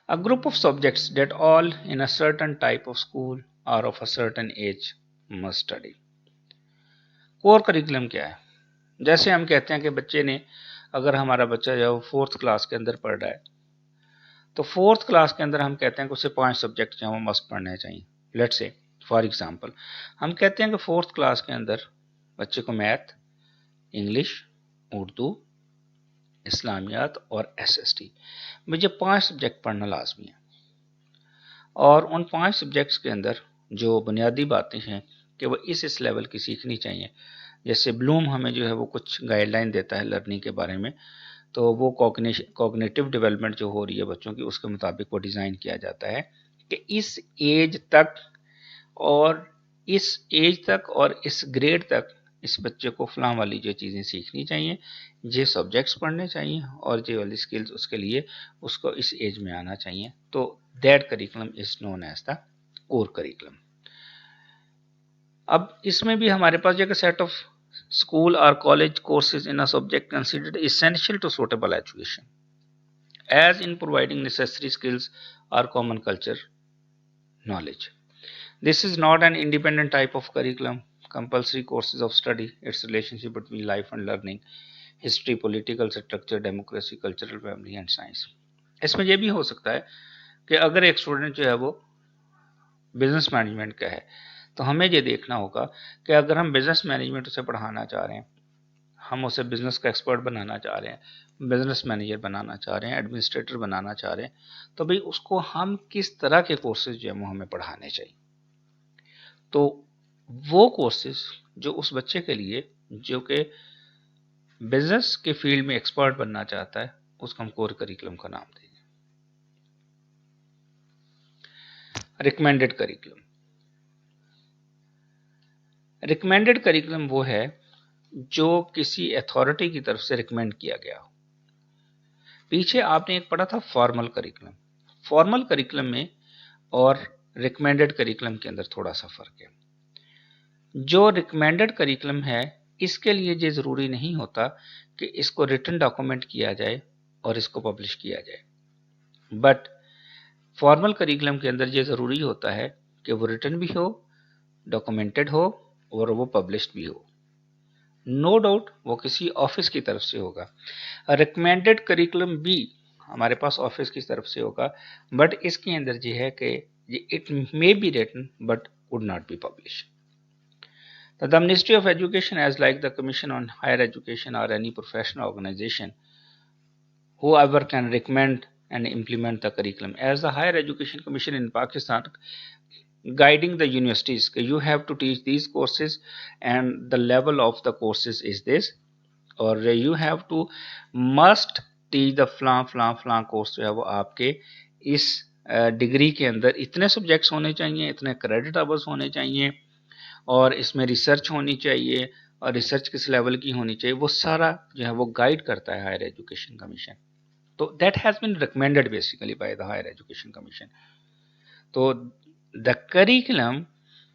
a group of subjects that all in a certain type of school or of a certain age must study। Core curriculum क्या है? जैसे हम कहते हैं कि बच्चे ने, अगर हमारा बच्चा जो फोर्थ क्लास के अंदर पढ़ रहा है, तो फोर्थ क्लास के अंदर हम कहते हैं कि उसे 5 सब्जेक्ट जो है वो मस्ट पढ़ने चाहिए। लेट्स से फॉर एग्जांपल हम कहते हैं कि फोर्थ क्लास के अंदर बच्चे को मैथ, इंग्लिश, उर्दू, इस्लामियात और एसएसटी, मुझे 5 सब्जेक्ट पढ़ना लाजमी है। और उन 5 सब्जेक्ट्स के अंदर जो बुनियादी बातें हैं कि वो इस लेवल की सीखनी चाहिए। जैसे ब्लूम हमें जो है वो कुछ गाइडलाइन देता है लर्निंग के बारे में, तो वो कॉग्निटिव डेवलपमेंट जो हो रही है बच्चों की, उसके मुताबिक वो डिज़ाइन किया जाता है कि इस एज तक और इस एज तक और इस ग्रेड तक इस बच्चे को फलां वाली जो चीज़ें सीखनी चाहिए, ये सब्जेक्ट्स पढ़ने चाहिए और ये वाली स्किल्स उसके लिए उसको इस एज में आना चाहिए। तो that curriculum is known as the core curriculum. अब इसमें भी हमारे पास जो सेट ऑफ स्कूल और college courses in a subject considered essential to suitable education as in providing necessary skills or common culture knowledge. This is not an independent type of curriculum. Compulsory courses of study, its relationship between life and learning, history, political structure, democracy, cultural family and science. इसमें यह भी हो सकता है कि अगर एक student जो है वो बिजनेस मैनेजमेंट का है, तो हमें ये देखना होगा कि अगर हम बिजनेस मैनेजमेंट उसे पढ़ाना चाह रहे हैं, हम उसे बिजनेस का एक्सपर्ट बनाना चाह रहे हैं, बिजनेस मैनेजर बनाना चाह रहे हैं, एडमिनिस्ट्रेटर बनाना चाह रहे हैं, तो भाई उसको हम किस तरह के कोर्सेज जो है वो हमें पढ़ाने चाहिए। तो वो कोर्सेज जो उस बच्चे के लिए जो कि बिजनेस के फील्ड में एक्सपर्ट बनना चाहता है, उसको हम कोर करिकुलम का नाम देंगे। Recommended curriculum. रिकमेंडेड करिकुलम वो है जो किसी अथॉरिटी की तरफ से रिकमेंड किया गया हो। पीछे आपने एक पढ़ा था फॉर्मल करिकुलम। फॉर्मल करिकुलम में और रिकमेंडेड करिकुलम के अंदर थोड़ा सा फर्क है। जो रिकमेंडेड करिकुलम है, इसके लिए ये ज़रूरी नहीं होता कि इसको रिटन डॉक्यूमेंट किया जाए और इसको पब्लिश किया जाए, बट फॉर्मल करिकुलम के अंदर ये ज़रूरी होता है कि वो रिटन भी हो, डॉक्यूमेंटेड हो और वो पब्लिश्ड भी हो। नो डाउट वो किसी ऑफिस की तरफ से होगा। रिकमेंडेड करिकुलम भी हमारे पास ऑफिस की तरफ से होगा, बट इसके अंदर ये है कि it may be written but would not be publish. The Ministry of Education, as like the Commission on Higher Education or any professional organization, whoever can recommend and implement the curriculum. As the Higher Education Commission in Pakistan, guiding the universities, you have to teach these courses and the level of the courses is this, or you have to must teach the फलां course जो है वो आपके इस degree के अंदर इतने subjects होने चाहिए, इतने क्रेडिट आवर्स होने चाहिए और इसमें रिसर्च होनी चाहिए और रिसर्च किस लेवल की होनी चाहिए, वो सारा जो है वो गाइड करता है हायर एजुकेशन कमीशन। तो that has been recommended basically by the higher education commission. तो the curriculum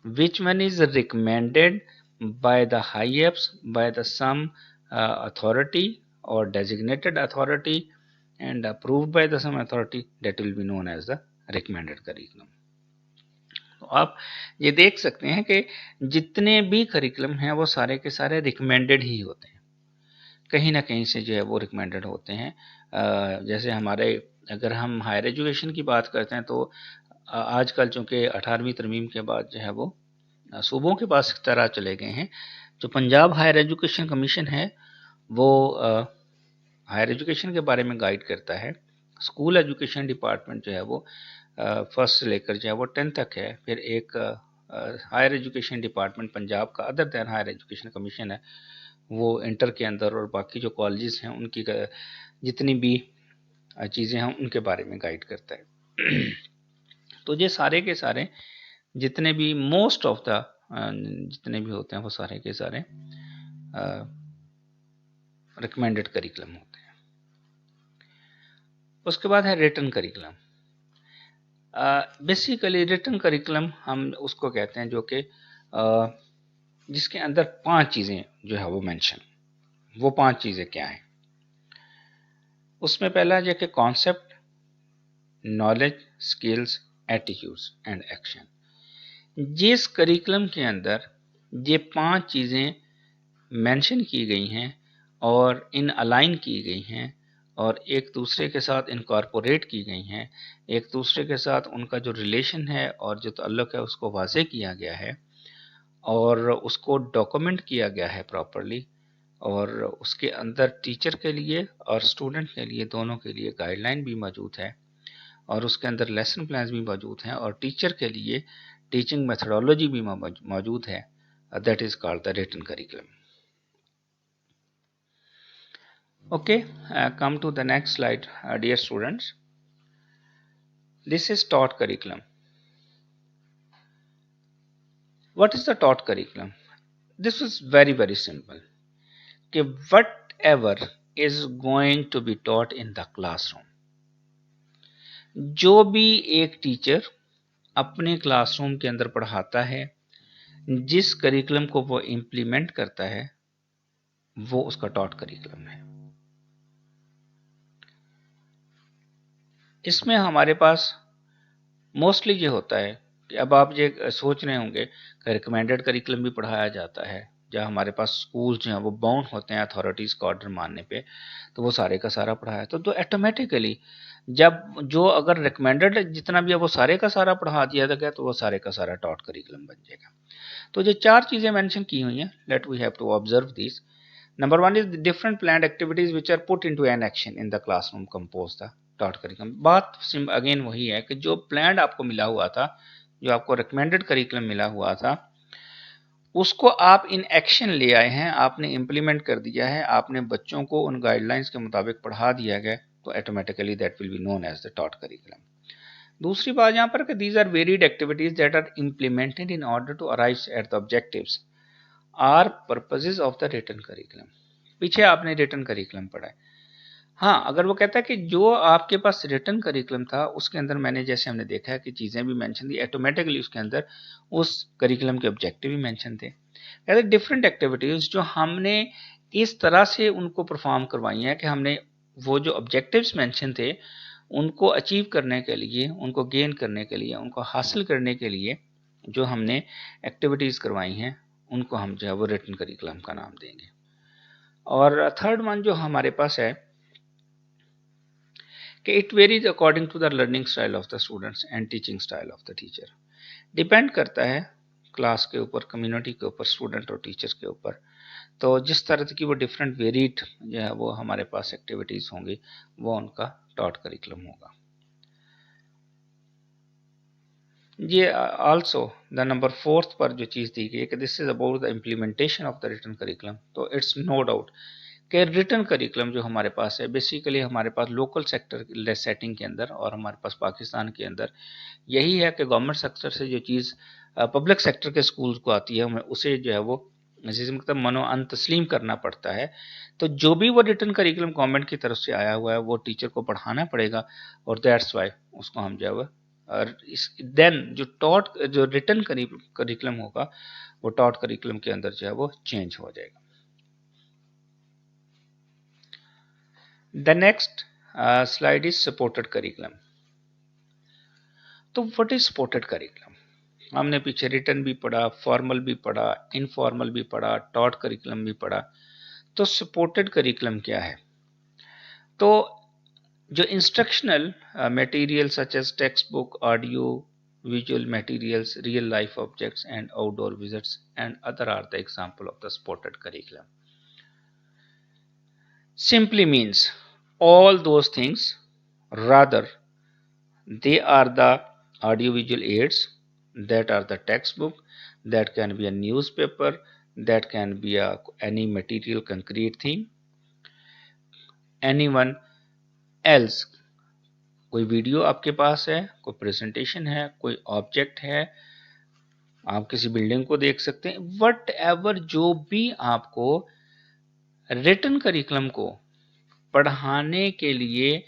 which one is recommended by the HIEPS, by the some authority or designated authority and approved by the some authority, that will be known as the recommended curriculum. तो आप ये देख सकते हैं कि जितने भी करिकुलम हैं वो सारे के सारे रिकमेंडेड ही होते हैं, कहीं ना कहीं से जो है वो रिकमेंडेड होते हैं। जैसे हमारे अगर हम हायर एजुकेशन की बात करते हैं तो आजकल चूँकि 18वीं तरमीम के बाद जो है वो सूबों के पास तरह चले गए हैं। जो पंजाब हायर एजुकेशन कमीशन है वो हायर एजुकेशन के बारे में गाइड करता है। स्कूल एजुकेशन डिपार्टमेंट जो है वो फर्स्ट से लेकर जो है वो 10th तक है। फिर एक हायर एजुकेशन डिपार्टमेंट पंजाब का other than higher education commission है, वो इंटर के अंदर और बाकी जो कॉलेजेस हैं उनकी जितनी भी चीज़ें हैं उनके बारे में गाइड करता है। तो ये सारे के सारे जितने भी मोस्ट ऑफ द जितने भी होते हैं वो सारे के सारे रिकमेंडेड करिकुलम होते हैं। उसके बाद है written curriculum. Basically written curriculum हम उसको कहते हैं जो कि जिसके अंदर 5 चीज़ें जो है वो मेंशन। वो 5 चीज़ें क्या हैं? उसमें पहला जो कि concept, knowledge, skills, attitudes and action. जिस करिकुलम के अंदर ये 5 चीज़ें मेंशन की गई हैं और इन अलाइन की गई हैं और एक दूसरे के साथ इनकॉर्पोरेट की गई हैं, एक दूसरे के साथ उनका जो रिलेशन है और जो ताल्लुक़ है उसको वाज़े किया गया है और उसको डॉक्यूमेंट किया गया है प्रॉपरली, और उसके अंदर टीचर के लिए और स्टूडेंट के लिए दोनों के लिए गाइडलाइन भी मौजूद है और उसके अंदर लेसन प्लान्स भी मौजूद हैं और टीचर के लिए टीचिंग मेथडोलॉजी भी मौजूद है। That is called the written curriculum. Okay, come to the next slide, dear students. This is taught curriculum. What is the taught curriculum? This is very simple. कि whatever is going to be taught in the classroom, जो भी एक teacher अपने classroom के अंदर पढ़ाता है, जिस करिकुलम को वो इम्प्लीमेंट करता है, वो उसका टॉट करिकुलम है। इसमें हमारे पास मोस्टली ये होता है कि अब आप ये सोच रहे होंगे कि रिकमेंडेड करिकुलम भी पढ़ाया जाता है, जहाँ हमारे पास स्कूल जो हैं वो बाउंड होते हैं अथॉरिटीज़ का ऑर्डर मानने पे, तो वो सारे का सारा पढ़ाया तो ऑटोमेटिकली जब जो अगर रिकमेंडेड जितना भी है वो सारे का सारा पढ़ा दिया गया तो वो सारे का सारा टॉट करिकुलम बन जाएगा। तो जो 4 चीज़ें मेंशन की हुई हैं, let we have to observe this. Number 1 is different planned activities which are put into an action in the classroom compose the taught curriculum. बात अगेन वही है कि जो प्लान्ड आपको मिला हुआ था, जो आपको रिकमेंडेड करिकुलम मिला हुआ था, उसको आप इन एक्शन ले आए हैं, आपने इम्प्लीमेंट कर दिया है, आपने बच्चों को उन गाइडलाइंस के मुताबिक पढ़ा दिया गया, तो automatically that will be known as the taught curriculum. दूसरी बात यहाँ पर कि these are varied activities that are implemented in order to arrive at the objectives or purposes of the written curriculum. पीछे आपने रिटन करिकुलम पढ़ा है। हाँ, अगर वो कहता है कि जो आपके पास रिटन करिकुलम था उसके अंदर मैंने जैसे हमने देखा है कि चीज़ें भी मेंशन थी, ऑटोमेटिकली उसके अंदर उस करिकुलम के ऑब्जेक्टिव भी मेंशन थे। कहते डिफरेंट एक्टिविटीज जो हमने इस तरह से उनको परफॉर्म करवाई हैं कि हमने वो जो ऑब्जेक्टिव्स मेंशन थे उनको अचीव करने के लिए, उनको गेन करने के लिए, उनको हासिल करने के लिए जो हमने एक्टिविटीज़ करवाई हैं उनको हम जो है वो रिटन करिकुलम का नाम देंगे। और थर्ड वन जो हमारे पास है कि it varies according to the learning style of the students and teaching style of the teacher. Depend करता है क्लास के ऊपर, कम्युनिटी के ऊपर, स्टूडेंट और टीचर्स के ऊपर। तो जिस तरह की वो डिफरेंट वेरीड जो है वो हमारे पास एक्टिविटीज़ होंगी वो उनका टॉट करिकुलम होगा। ये आल्सो द नंबर 4 पर जो चीज़ दी गई है कि this is about the implementation of the written curriculum, तो इट्स नो डाउट कि रिटन करिकुलम जो हमारे पास है बेसिकली हमारे पास लोकल सेक्टर सेटिंग के अंदर और हमारे पास पाकिस्तान के अंदर यही है कि गवर्नमेंट सेक्टर से जो चीज़ पब्लिक सेक्टर के स्कूल को आती है हमें उसे जो है वो जिसे मतलब मनो अन तस्लीम करना पड़ता है। तो जो भी वो रिटन करिकुलम गवर्नमेंट की तरफ से आया हुआ है वो टीचर को पढ़ाना पड़ेगा और दैट्स वाई उसको हम जो है वो और इस देन जो टॉट जो रिटन करिकुलम होगा वो टॉट करिकुलम के अंदर जो है वो चेंज हो जाएगा। The next slide is supported curriculum. तो व्हाट इज सपोर्टेड करिकुलम? हमने पीछे रिटन भी पढ़ा, फॉर्मल भी पढ़ा, इनफॉर्मल भी पढ़ा, टॉट करिकुलम भी पढ़ा। तो सपोर्टेड करिकुलम क्या है? तो जो instructional material such as text book, audio visual materials, real life objects and outdoor visits and other are the example of the supported curriculum. Simply means all those things, rather they are the audiovisual aids, that are the textbook, that can be a newspaper, that can be any material concrete theme, anyone else। कोई video आपके पास है, कोई presentation है, कोई object है, आप किसी building को देख सकते हैं, वट एवर जो भी आपको रिटन करिकुलम को पढ़ाने के लिए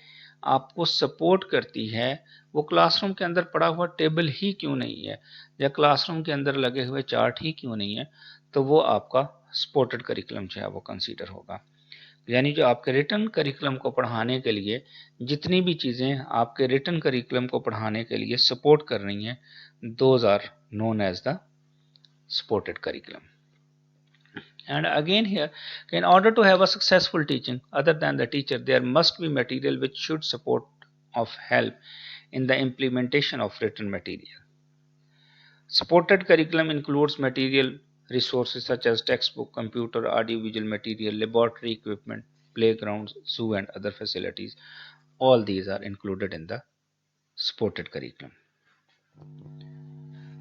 आपको सपोर्ट करती है, वो क्लासरूम के अंदर पड़ा हुआ टेबल ही क्यों नहीं है या क्लासरूम के अंदर लगे हुए चार्ट ही क्यों नहीं है, तो वो आपका सपोर्टेड करिकुलम जो है वो कंसीडर होगा। यानी जो आपके रिटन करिकुलम को पढ़ाने के लिए जितनी भी चीज़ें आपके रिटन करिकुलम को पढ़ाने के लिए सपोर्ट कर रही हैं, those are known as the supported curriculum. And again here, in order to have a successful teaching other than the teacher, there must be material which should support of help in the implementation of written material. Supported curriculum includes material resources such as textbook, computer, audio visual material, laboratory equipment, playgrounds, zoo and other facilities. All these are included in the supported curriculum.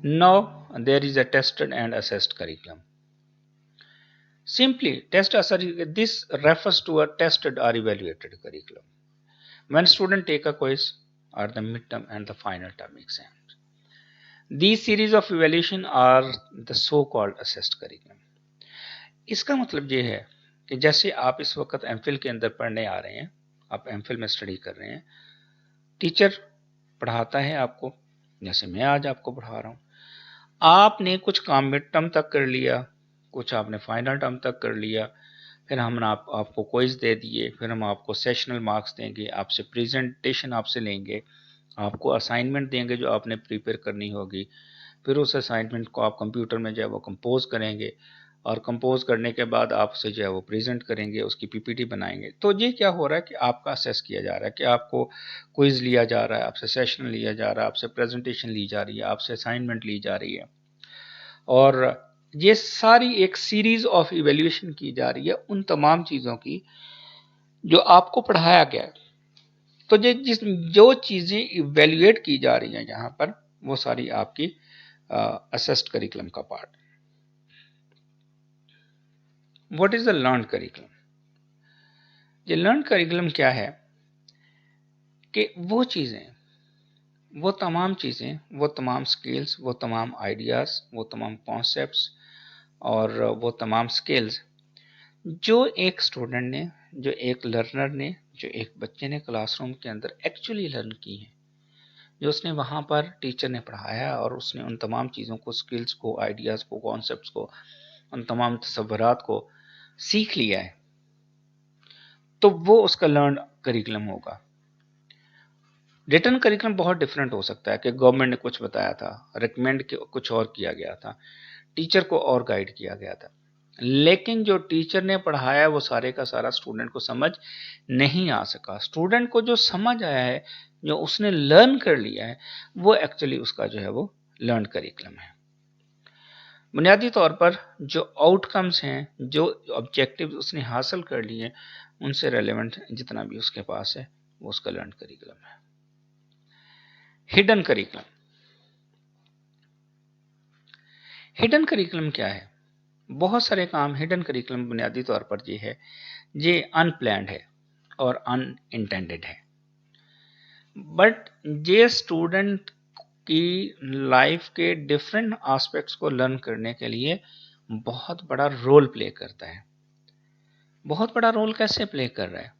Now there is a tested and assessed curriculum. Simply, this refers to a tested or evaluated curriculum. When students take a quiz or the midterm and the final term exams. These series of evaluation are the so called assessed curriculum. इसका मतलब ये है कि जैसे आप इस वक्त MPhil के अंदर पढ़ने आ रहे हैं, आप एमफिल में स्टडी कर रहे हैं, टीचर पढ़ाता है आपको, जैसे मैं आज आपको पढ़ा रहा हूँ, आपने कुछ काम मिड टर्म तक कर लिया, कुछ आपने फाइनल टर्म तक कर लिया, फिर हम आपको क्विज दे दिए, फिर हम आपको सेशनल मार्क्स देंगे, आपसे प्रेजेंटेशन आपसे लेंगे, आपको असाइनमेंट देंगे जो आपने प्रिपेयर करनी होगी, फिर उस असाइनमेंट को आप कंप्यूटर में जो है वो कंपोज करेंगे, और कंपोज करने के बाद आपसे जो है वो प्रेजेंट करेंगे, उसकी पीपीटी बनाएंगे। तो ये क्या हो रहा है कि आपका असेस किया जा रहा है, कि आपको क्विज लिया जा रहा है, आपसे सेशन लिया जा रहा है, आपसे प्रेजेंटेशन ली जा रही है, आपसे असाइनमेंट ली जा रही है, और ये सारी एक सीरीज ऑफ इवेल्युएशन की जा रही है उन तमाम चीज़ों की जो आपको पढ़ाया गया है। तो जो चीज़ें इवेल्युएट की जा रही हैं यहाँ पर, वो सारी आपकी असेस्ड करिकुलम का part. What is the learn curriculum? ये लर्न करिकुलम क्या है कि वो चीज़ें, वो तमाम चीज़ें, वो तमाम स्किल्स, वो तमाम आइडियाज़, वो तमाम कॉन्सेप्ट्स और वो तमाम स्किल्स जो एक स्टूडेंट ने, जो एक लर्नर ने, जो एक बच्चे ने क्लासरूम के अंदर एक्चुअली लर्न की है, जो उसने वहाँ पर टीचर ने पढ़ाया और उसने उन तमाम चीज़ों को, स्किल्स को, आइडियाज़ को, कॉन्सेप्ट्स को, उन तमाम तसव्वुरात को सीख लिया है, तो वो उसका लर्न करिकुलम होगा। रिटर्न करिकुलम बहुत डिफरेंट हो सकता है कि गवर्नमेंट ने कुछ बताया था, रिकमेंड कुछ और किया गया था, टीचर को और गाइड किया गया था, लेकिन जो टीचर ने पढ़ाया वो सारे का सारा स्टूडेंट को समझ नहीं आ सका। स्टूडेंट को जो समझ आया है, जो उसने लर्न कर लिया है, वो एक्चुअली उसका जो है वो लर्न करिकुलम है। बुनियादी तौर पर जो आउटकम्स हैं, जो ऑब्जेक्टिव्स उसने हासिल कर लिए हैं, उनसे रेलेवेंट जितना भी उसके पास है, वो उसका लर्न करिकुलम है। Hidden curriculum. हिडन करिकुलम क्या है? बहुत सारे काम हिडन करिकुलम बुनियादी तौर पर ये है, ये अनप्लैंड है और अनइंटेंडेड है, बट ये स्टूडेंट की लाइफ के डिफरेंट एस्पेक्ट्स को लर्न करने के लिए बहुत बड़ा रोल प्ले करता है। बहुत बड़ा रोल कैसे प्ले कर रहा है?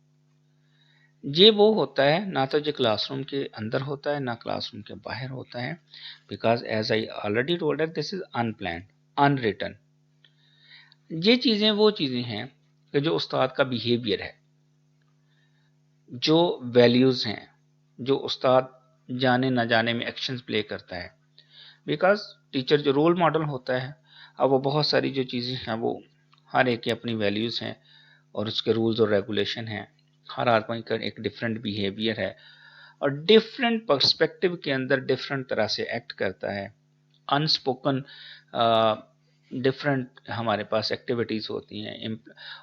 ये वो होता है, ना तो ये क्लासरूम के अंदर होता है, ना क्लासरूम के बाहर होता है, because as I already told that this is unplanned, unwritten. ये चीज़ें वो चीज़ें हैं कि जो उस्ताद का बिहेवियर है, जो वैल्यूज़ हैं, जो उस्ताद जाने ना जाने में एक्शंस प्ले करता है, बिकॉज टीचर जो रोल मॉडल होता है, अब वो बहुत सारी जो चीज़ें हैं वो हर एक की अपनी वैल्यूज़ हैं और उसके रूल्स और रेगुलेशन हैं, हर आदमी का एक डिफरेंट बिहेवियर है और डिफरेंट पर्सपेक्टिव के अंदर डिफरेंट तरह से एक्ट करता है। अनस्पोकन डिफरेंट हमारे पास एक्टिविटीज़ होती हैं,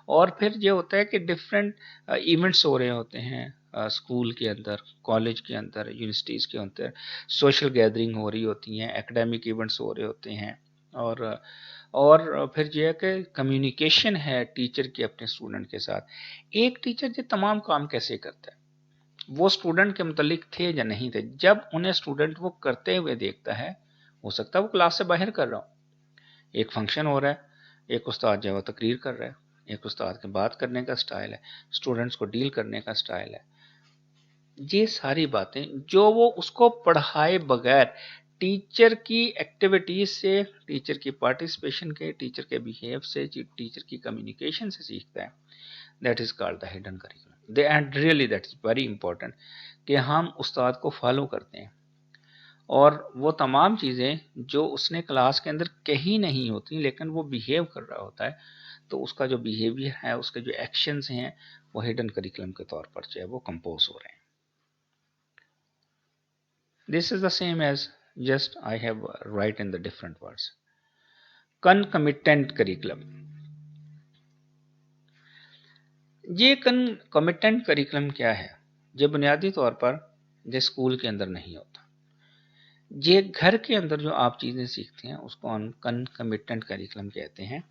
और फिर ये होता है कि डिफरेंट इवेंट्स हो रहे होते हैं स्कूल के अंदर, कॉलेज के अंदर, यूनिवर्सिटीज़ के अंदर, सोशल गैदरिंग हो रही होती हैं, एकेडमिक इवेंट्स हो रहे होते हैं, और फिर यह है कि कम्युनिकेशन है टीचर की अपने स्टूडेंट के साथ। एक टीचर ये तमाम काम कैसे करता है? वो स्टूडेंट के मुतलिक थे या नहीं थे, जब उन्हें स्टूडेंट वो करते हुए देखता है, हो सकता है वो क्लास से बाहर कर रहा हो, एक फंक्शन हो रहा है, एक उस्ताद जो है वो तकरीर कर रहा है, एक उस्ताद के बात करने का स्टाइल है, स्टूडेंट्स को डील करने का स्टाइल है, ये सारी बातें जो वो उसको पढ़ाए बगैर टीचर की एक्टिविटीज से, टीचर की पार्टिसिपेशन के, टीचर के बिहेव से, टीचर की कम्युनिकेशन से सीखता है, that is called the hidden curriculum. And really that is very important कि हम उस्ताद को फॉलो करते हैं और वो तमाम चीज़ें जो उसने क्लास के अंदर कही नहीं होती लेकिन वो बिहेव कर रहा होता है, तो उसका जो बिहेवियर है, उसके जो एक्शंस हैं, वो हिडन करिकुलम के तौर पर जो है वो कंपोज हो रहे हैं। This is the same as just I have write in the different words. Concomitant curriculum. ये कनकमिटेंट करिकुलम क्या है? ये बुनियादी तौर पर ये स्कूल के अंदर नहीं होता, ये घर के अंदर जो आप चीज़ें सीखते हैं उसको हम कनकमिटेंट करिकुलम कहते हैं।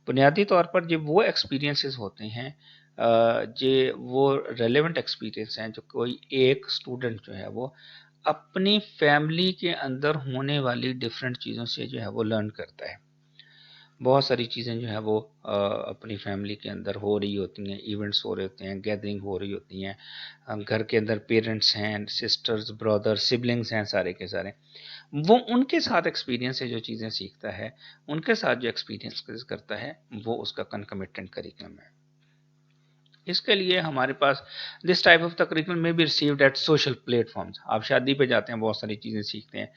बुनियादी तौर पर जो वो एक्सपीरियंसेस होते हैं, जो वो रेलेवेंट एक्सपीरियंस हैं, जो कोई एक स्टूडेंट जो है वो अपनी फैमिली के अंदर होने वाली डिफरेंट चीज़ों से जो है वो लर्न करता है। बहुत सारी चीज़ें जो है वो अपनी फैमिली के अंदर हो रही होती हैं, इवेंट्स हो रहे होते हैं, गैदरिंग हो रही होती हैं, घर के अंदर पेरेंट्स हैं, सिस्टर्स, ब्रदर, सिबलिंग्स हैं, सारे के सारे, वो उनके साथ एक्सपीरियंस से जो चीज़ें सीखता है, उनके साथ जो एक्सपीरियंस करता है, वो उसका कंकमिटेंट करिकुलम है। इसके लिए हमारे पास this type of the curriculum में भी रिसीव्ड एट सोशल प्लेटफॉर्म्स। आप शादी पे जाते हैं, बहुत सारी चीज़ें सीखते हैं,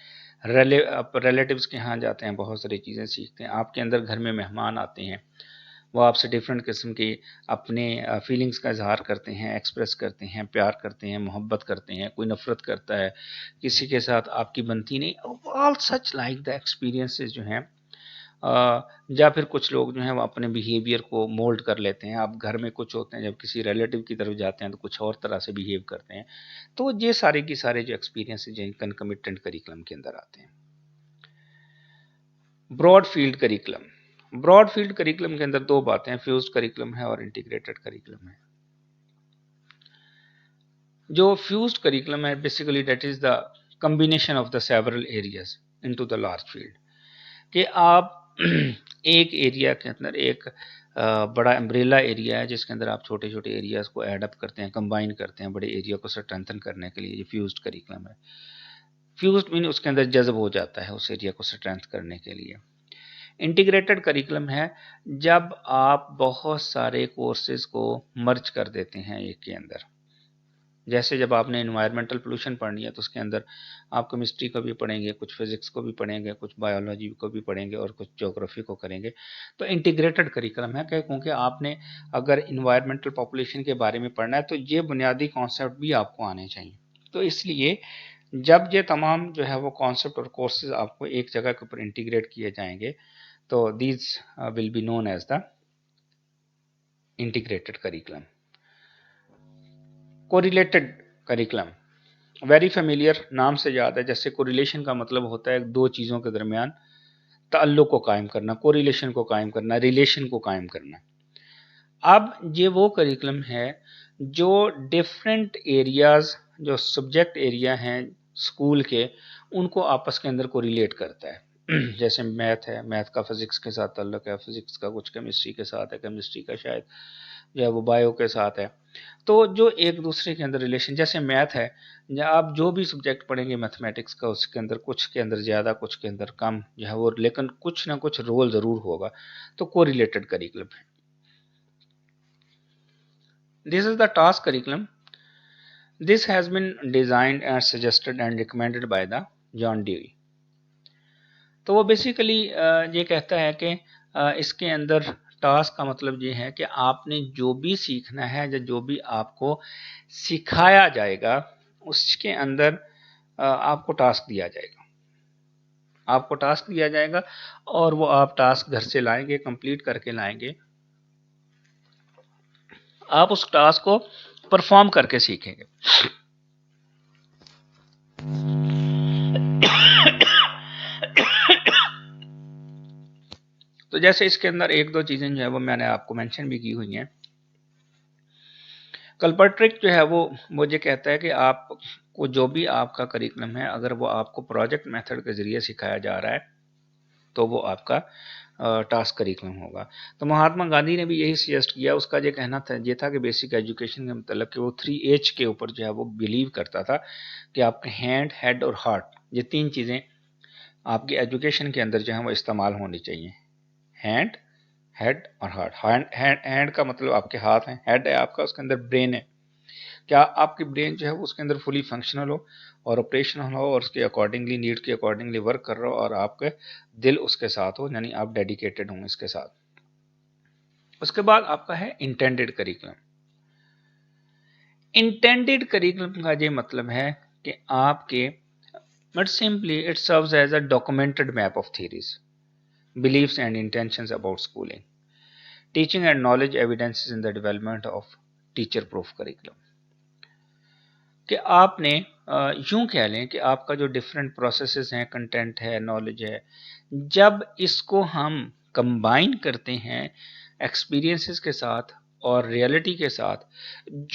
आप रिलेटिव्स के यहाँ जाते हैं, बहुत सारी चीज़ें सीखते हैं, आपके अंदर घर में मेहमान आते हैं, वो आपसे डिफरेंट किस्म की अपने फीलिंग्स का इजहार करते हैं, एक्सप्रेस करते हैं, प्यार करते हैं, मोहब्बत करते हैं, कोई नफरत करता है, किसी के साथ आपकी बनती नहीं, all such like the experiences जो हैं, या फिर कुछ लोग जो हैं वो अपने बिहेवियर को मोल्ड कर लेते हैं। आप घर में कुछ होते हैं, जब किसी रिलेटिव की तरफ जाते हैं तो कुछ और तरह से बिहेव करते हैं। तो ये सारे की सारे जो एक्सपीरियंस जो कंकमिटेंट करिकुलम के अंदर आते हैं। Broad field curriculum. Broad field curriculum के अंदर दो बातें हैं, फ्यूज्ड करिकुलम है और इंटीग्रेटेड करिकुलम है। जो फ्यूज्ड करिकुलम है, basically that is the combination of the several areas into the large field, कि आप एक एरिया के अंदर एक बड़ा अम्ब्रेला एरिया है जिसके अंदर आप छोटे छोटे एरियाज को ऐड अप करते हैं, कंबाइन करते हैं बड़े एरिया को स्ट्रेंथन करने के लिए। ये फ्यूज्ड करिकुलम है। फ्यूज्ड मीन उसके अंदर जज्ब हो जाता है उस एरिया को स्ट्रेंथ करने के लिए। इंटीग्रेटेड करिकुलम है जब आप बहुत सारे कोर्सेज को मर्ज कर देते हैं एक के अंदर। जैसे जब आपने इन्वायरमेंटल पोल्यूशन पढ़नी है तो उसके अंदर आप केमिस्ट्री को भी पढ़ेंगे, कुछ फिजिक्स को भी पढ़ेंगे, कुछ बायोलॉजी को भी पढ़ेंगे और कुछ ज्योग्राफी को करेंगे। तो इंटीग्रेटेड करिकुलम है, क्योंकि आपने अगर इन्वायरमेंटल पॉपुलेशन के बारे में पढ़ना है तो ये बुनियादी कॉन्सेप्ट भी आपको आने चाहिए। तो इसलिए जब ये तमाम जो है वो कॉन्सेप्ट और कोर्सेज आपको एक जगह के ऊपर इंटीग्रेट किए जाएंगे तो these will be known as the integrated curriculum. Correlated curriculum, very familiar, नाम से याद है। जैसे कोरिलेशन का मतलब होता है दो चीज़ों के दरमियान ताल्लुक को कायम करना, कोरिलेशन को कायम करना, रिलेशन को कायम करना। अब ये वो करिकुलम है जो डिफरेंट एरियाज, जो सब्जेक्ट एरिया हैं स्कूल के, उनको आपस के अंदर कोरिलेट करता है। जैसे मैथ है, मैथ का फिजिक्स के साथ ताल्लुक है, फिजिक्स का कुछ केमिस्ट्री के साथ है, केमिस्ट्री का शायद जो है वो बायो के साथ है। तो जो एक दूसरे के अंदर रिलेशन, जैसे मैथ है, या आप जो भी सब्जेक्ट पढ़ेंगे मैथमेटिक्स का, उसके अंदर कुछ के अंदर ज़्यादा, कुछ के अंदर कम जो है वो, लेकिन कुछ ना कुछ रोल ज़रूर होगा। तो कोरिलेटेड करिकुलम है। This is the task curriculum. This has been designed and suggested and recommended by the John Dewey. तो वो बेसिकली ये कहता है कि इसके अंदर टास्क का मतलब ये है कि आपने जो भी सीखना है या जो भी आपको सिखाया जाएगा उसके अंदर आपको टास्क दिया जाएगा। आपको टास्क दिया जाएगा और वो आप टास्क घर से लाएंगे, कंप्लीट करके लाएंगे। आप उस टास्क को परफॉर्म करके सीखेंगे। तो जैसे इसके अंदर एक दो चीजें जो है वो मैंने आपको मेंशन भी की हुई हैं। कल्पर्ट्रिक जो है वो ये कहता है कि आपको जो भी आपका करिकुलम है, अगर वो आपको प्रोजेक्ट मेथड के जरिए सिखाया जा रहा है तो वो आपका टास्क करिकुलम होगा। तो महात्मा गांधी ने भी यही सजेस्ट किया। उसका ये कहना था, ये था कि बेसिक एजुकेशन के मतलब कि वो 3H के ऊपर जो है वो बिलीव करता था कि आपके हैंड, हेड और हार्ट, ये तीन चीज़ें आपकी एजुकेशन के अंदर जो है वो इस्तेमाल होनी चाहिए। हैंड, हेड और हार्ट। हैंड का मतलब आपके हाथ हैं, हेड है आपका, उसके अंदर ब्रेन है। क्या आपकी ब्रेन जो है वो उसके अंदर फुली फंक्शनल हो और ऑपरेशनल हो और उसके अकॉर्डिंगली, नीड के अकॉर्डिंगली वर्क कर रहा हो और आपके दिल उसके साथ हो, यानी आप डेडिकेटेड हों इसके साथ। उसके बाद आपका है इंटेंडेड करिकुलम। इंटेंडेड करिकुलम का ये मतलब है कि आपके, but simply it serves as a documented map of theories, beliefs and intentions about schooling, teaching and knowledge evidences in the development of teacher proof curriculum। कि आपने यूं कह लें कि आपका जो डिफरेंट प्रोसेसेस हैं, कंटेंट है, नॉलेज है, जब इसको हम कंबाइन करते हैं एक्सपीरियंसेस के साथ और रियलिटी के साथ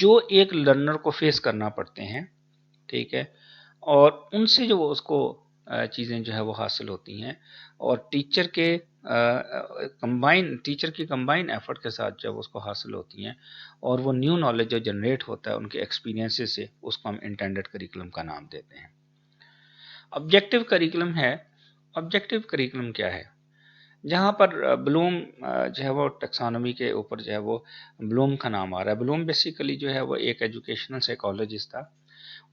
जो एक लर्नर को फेस करना पड़ते हैं, ठीक है, और उनसे जो उसको चीज़ें जो है वो हासिल होती हैं, और टीचर की कंबाइन एफर्ट के साथ जब उसको हासिल होती हैं, और वो न्यू नॉलेज जो जनरेट होता है उनके एक्सपीरियंसेस से, उसको हम इंटेंडेड करिकुलम का नाम देते हैं। ऑब्जेक्टिव करिकुलम है। ऑब्जेक्टिव करिकुलम क्या है? जहाँ पर ब्लूम जो है वो टेक्सोनॉमी के ऊपर जो है वो ब्लूम का नाम आ रहा है। ब्लूम बेसिकली जो है वो एक एजुकेशनल साइकोलॉजिस्ट था।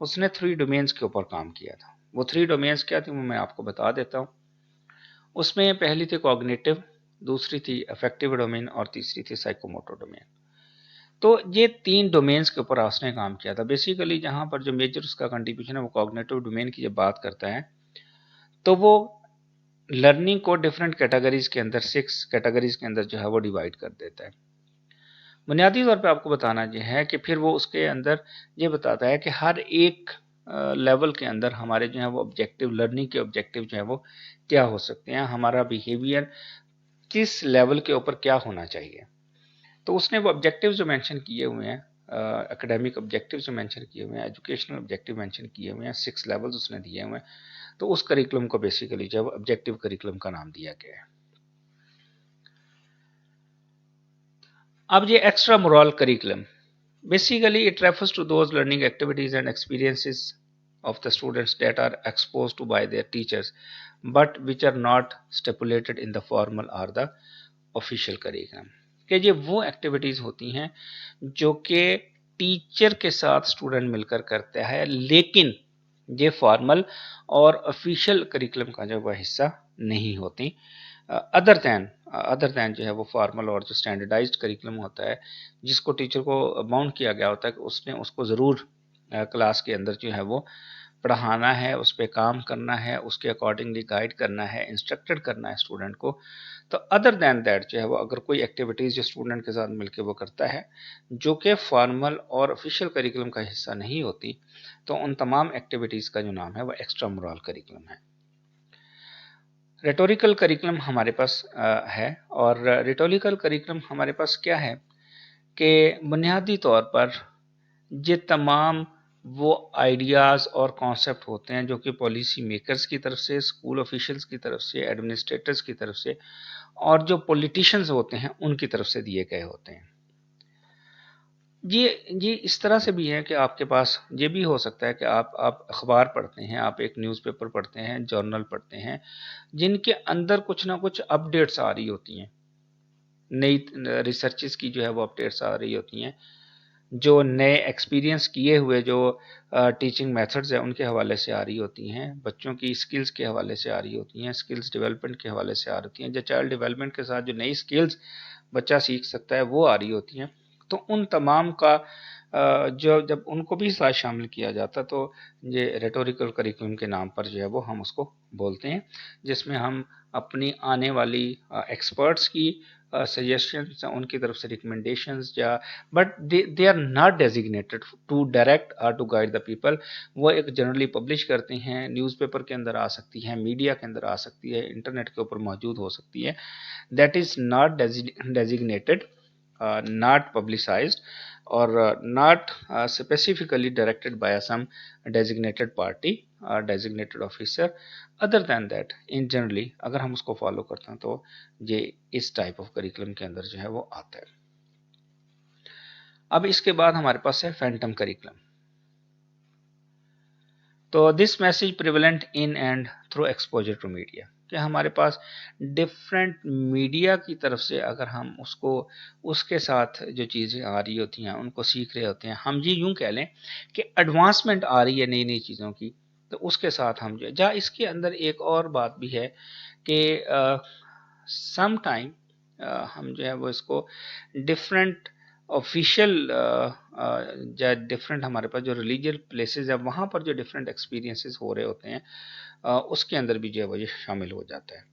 उसने 3 डोमेन्स के ऊपर काम किया था। वो 3 डोमेन्स क्या थे वो मैं आपको बता देता हूँ। उसमें पहली थी कॉग्निटिव, दूसरी थी अफेक्टिव डोमेन, और तीसरी थी साइकोमोटर डोमेन। तो ये 3 डोमेन्स के ऊपर उसने काम किया था। बेसिकली जहाँ पर जो मेजर उसका कंट्रीब्यूशन है वो कॉग्निटिव डोमेन की जब बात करता है, तो वो लर्निंग को डिफरेंट कैटेगरीज के अंदर, 6 कैटेगरीज के अंदर जो है वो डिवाइड कर देता है। बुनियादी तौर पे आपको बताना ये है कि फिर वो उसके अंदर ये बताता है कि हर एक लेवल के अंदर हमारे जो है वो ऑब्जेक्टिव, लर्निंग के ऑब्जेक्टिव जो है वो क्या हो सकते हैं, हमारा बिहेवियर किस लेवल के ऊपर क्या होना चाहिए। तो उसने वो ऑब्जेक्टिव जो मेंशन किए हुए हैं, एकेडमिक ऑब्जेक्टिव जो मेंशन किए हुए हैं, एजुकेशनल ऑब्जेक्टिव मेंशन किए हुए हैं, 6 लेवल्स उसने दिए हुए हैं। तो उस करिकुलम को बेसिकली जो है ऑब्जेक्टिव करिकुलम का नाम दिया गया है। अब ये extra moral curriculum, basically it refers to those learning activities and experiences of the students that are exposed to by their teachers but which are not stipulated in the formal or the official curriculum। कि ये वो activities होती हैं जो कि teacher के साथ student मिलकर करता है, लेकिन ये फॉर्मल और ऑफिशियल करिकुलम का जो वह हिस्सा नहीं होती। अदर दैन जो है वो फॉर्मल और जो स्टैंडर्डाइज्ड करिकुलम होता है, जिसको टीचर को बाउंड किया गया होता है कि उसने उसको ज़रूर क्लास के अंदर जो है वो पढ़ाना है, उस पर काम करना है, उसके अकॉर्डिंगली गाइड करना है, इंस्ट्रक्टेड करना है स्टूडेंट को। तो अदर दैन दैट जो है वो अगर कोई एक्टिविटीज़ जो स्टूडेंट के साथ मिलकर वो करता है जो कि फॉर्मल और ऑफिशियल करिकुलम का हिस्सा नहीं होती, तो उन तमाम एक्टिविटीज़ का जो नाम है वो एक्स्ट्रा मोरल करिकुलम है। रेटोरिकल करिकुलम हमारे पास है, और रेटोरिकल करिकुलम हमारे पास क्या है कि बुनियादी तौर पर ये तमाम वो आइडियाज़ और कॉन्सेप्ट होते हैं जो कि पॉलिसी मेकर्स की तरफ से, स्कूल ऑफिशियल्स की तरफ से, एडमिनिस्ट्रेटर्स की तरफ से, और जो पॉलिटिशियंस होते हैं उनकी तरफ से दिए गए होते हैं। ये इस तरह से भी है कि आपके पास ये भी हो सकता है कि आप अखबार पढ़ते हैं, आप एक न्यूज़पेपर पढ़ते हैं, जर्नल पढ़ते हैं, जिनके अंदर कुछ ना कुछ अपडेट्स आ रही होती हैं, नई रिसर्चेस की जो है वो अपडेट्स आ रही होती हैं, जो नए एक्सपीरियंस किए हुए जो टीचिंग मेथड्स हैं उनके हवाले से आ रही होती हैं, बच्चों की स्किल्स के हवाले से आ रही होती हैं, स्किल्स डेवलपमेंट के हवाले से आ रही हैं, जो चाइल्ड डेवलपमेंट के साथ जो नई स्किल्स बच्चा सीख सकता है वो आ रही होती हैं। तो उन तमाम का जो जब उनको भी साथ शामिल किया जाता तो ये रेटोरिकल करिकुलम के नाम पर जो है वो हम उसको बोलते हैं, जिसमें हम अपनी आने वाली एक्सपर्ट्स की सजेशंस, उनकी तरफ से रिकमेंडेशंस, या but they are not designated to direct और टू गाइड द पीपल। वो एक जनरली पब्लिश करते हैं, न्यूज़पेपर के अंदर आ सकती है, मीडिया के अंदर आ सकती है, इंटरनेट के ऊपर मौजूद हो सकती है। That is not designated, not publicized, or not specifically directed by some designated party or designated officer। Other than that in generally अगर हम उसको फॉलो करते हैं तो ये इस टाइप ऑफ करिकुलम के अंदर जो है वो आता है। अब इसके बाद हमारे पास है फैंटम करिकुलम। तो this message prevalent in and through exposure to media, कि हमारे पास डिफरेंट मीडिया की तरफ से अगर हम उसको उसके साथ जो चीज़ें आ रही होती हैं उनको सीख रहे होते हैं, हम ये यूं कह लें कि एडवांसमेंट आ रही है नई नई चीज़ों की, तो उसके साथ हम जो जहाँ इसके अंदर एक और बात भी है कि सम टाइम हम जो है वो इसको डिफरेंट ऑफिशियल या डिफरेंट हमारे पास जो रिलीजियस प्लेसेस है वहाँ पर जो डिफरेंट एक्सपीरियंसेस हो रहे होते हैं उसके अंदर भी जो है वो ये शामिल हो जाता है।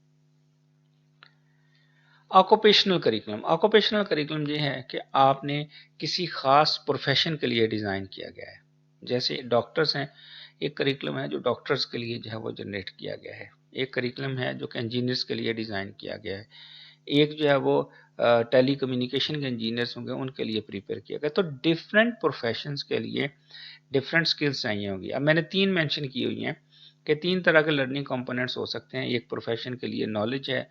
ऑक्यूपेशनल करिकुलम, ऑक्यूपेशनल करिकुलम ये है कि आपने किसी खास प्रोफेशन के लिए डिज़ाइन किया गया है। जैसे डॉक्टर्स हैं, एक करिकुलम है जो डॉक्टर्स के लिए जो है वो जनरेट किया गया है, एक करिकुलम है जो कि इंजीनियर्स के लिए डिज़ाइन किया गया है, एक जो है वो टेली कम्युनिकेशन के इंजीनियर्स होंगे उनके लिए प्रिपेयर किया गया। तो डिफरेंट प्रोफेशंस के लिए डिफरेंट स्किल्स चाहिए होंगी। अब मैंने 3 मेंशन की हुई हैं कि 3 तरह के लर्निंग कंपोनेंट्स हो सकते हैं। एक प्रोफेशन के लिए नॉलेज है,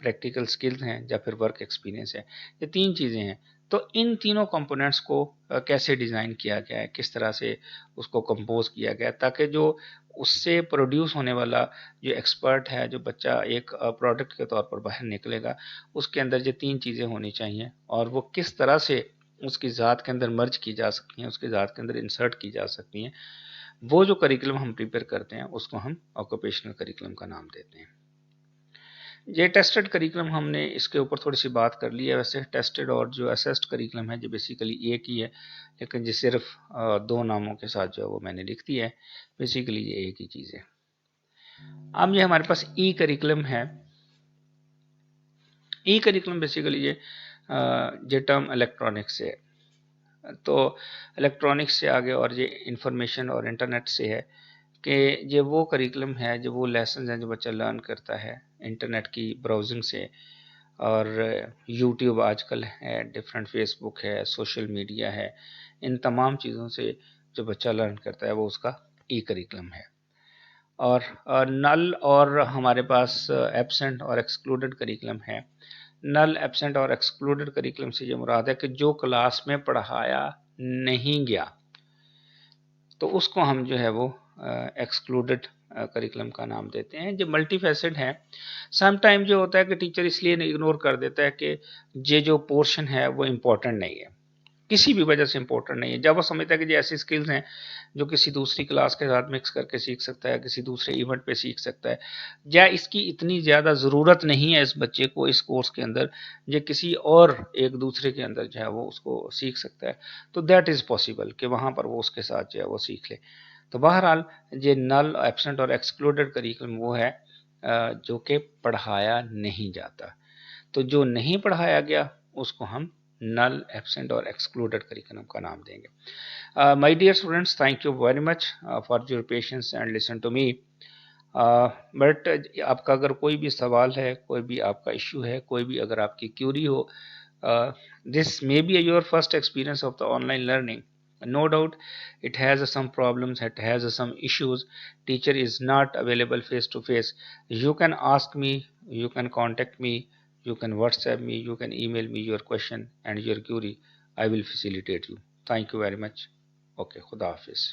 प्रैक्टिकल स्किल्स हैं या फिर वर्क एक्सपीरियंस है। ये 3 चीज़ें हैं। तो इन तीनों कंपोनेंट्स को कैसे डिज़ाइन किया गया है, किस तरह से उसको कंपोज किया गया ताकि जो उससे प्रोड्यूस होने वाला जो एक्सपर्ट है, जो बच्चा एक प्रोडक्ट के तौर पर बाहर निकलेगा, उसके अंदर ये 3 चीज़ें होनी चाहिए और वो किस तरह से उसकी ज़ात के अंदर मर्ज की जा सकती हैं, उसकी ज़ात के अंदर इंसर्ट की जा सकती हैं। वो जो करिकुलम हम प्रिपेयर करते हैं उसको हम ऑक्यूपेशनल करिकुलम का नाम देते हैं। ये टेस्टेड करिकुलम हमने इसके ऊपर थोड़ी सी बात कर ली है। वैसे टेस्टेड और जो असेस्ड करिकुलम है जो बेसिकली एक ही है, लेकिन ये सिर्फ 2 नामों के साथ जो है वो मैंने लिख दिया है। बेसिकली ये एक ही चीज़ है। अब ये हमारे पास ई करिकुलम है। ई करिकुलम बेसिकली ये टर्म इलेक्ट्रॉनिक्स से है। तो इलेक्ट्रॉनिक्स से आगे और ये इंफॉर्मेशन और इंटरनेट से है कि ये वो करिकुलम है, जो वो लेसन हैं जो बच्चा लर्न करता है इंटरनेट की ब्राउजिंग से। और यूट्यूब आजकल है, डिफरेंट फेसबुक है, सोशल मीडिया है, इन तमाम चीज़ों से जो बच्चा लर्न करता है वो उसका ई करिकुलम है। और नल और हमारे पास एब्सेंट और एक्सक्लूडेड करिकुलम है। नल, एब्सेंट और एक्सक्लूडेड करिकुलम से ये मुराद है कि जो क्लास में पढ़ाया नहीं गया तो उसको हम जो है वो एक्सक्लूडेड करिकुलम का नाम देते हैं। जो मल्टी फैसेड है, सम टाइम जो होता है कि टीचर इसलिए इग्नोर कर देता है कि ये जो पोर्शन है वो इम्पोर्टेंट नहीं है, किसी भी वजह से इम्पोर्टेंट नहीं है। जब वो समझता है कि ये ऐसी स्किल्स हैं जो किसी दूसरी क्लास के साथ मिक्स करके सीख सकता है, किसी दूसरे इवेंट पे सीख सकता है, या इसकी इतनी ज़्यादा ज़रूरत नहीं है इस बच्चे को इस कोर्स के अंदर, या किसी और एक दूसरे के अंदर जो है वो उसको सीख सकता है, तो दैट इज़ पॉसिबल कि वहाँ पर वो उसके साथ जो है वो सीख ले। तो बहरहाल ये नल, एब्सेंट और एक्सक्लूडेड करिकुलम वो है जो कि पढ़ाया नहीं जाता। तो जो नहीं पढ़ाया गया उसको हम नल, एब्सेंट और एक्सक्लूडेड करिकुलम का नाम देंगे। My dear students, thank you very much for your patience and listen to me. But आपका अगर कोई भी सवाल है, कोई भी आपका इश्यू है, कोई भी अगर आपकी क्यूरी हो, this may be your first experience of the online learning. No doubt it has some problems, it has some issues. Teacher is not available face to face. You can ask me, you can contact me, you can WhatsApp me, you can email me your question and your query. I will facilitate you. Thank you very much. Okay, Khuda Hafiz.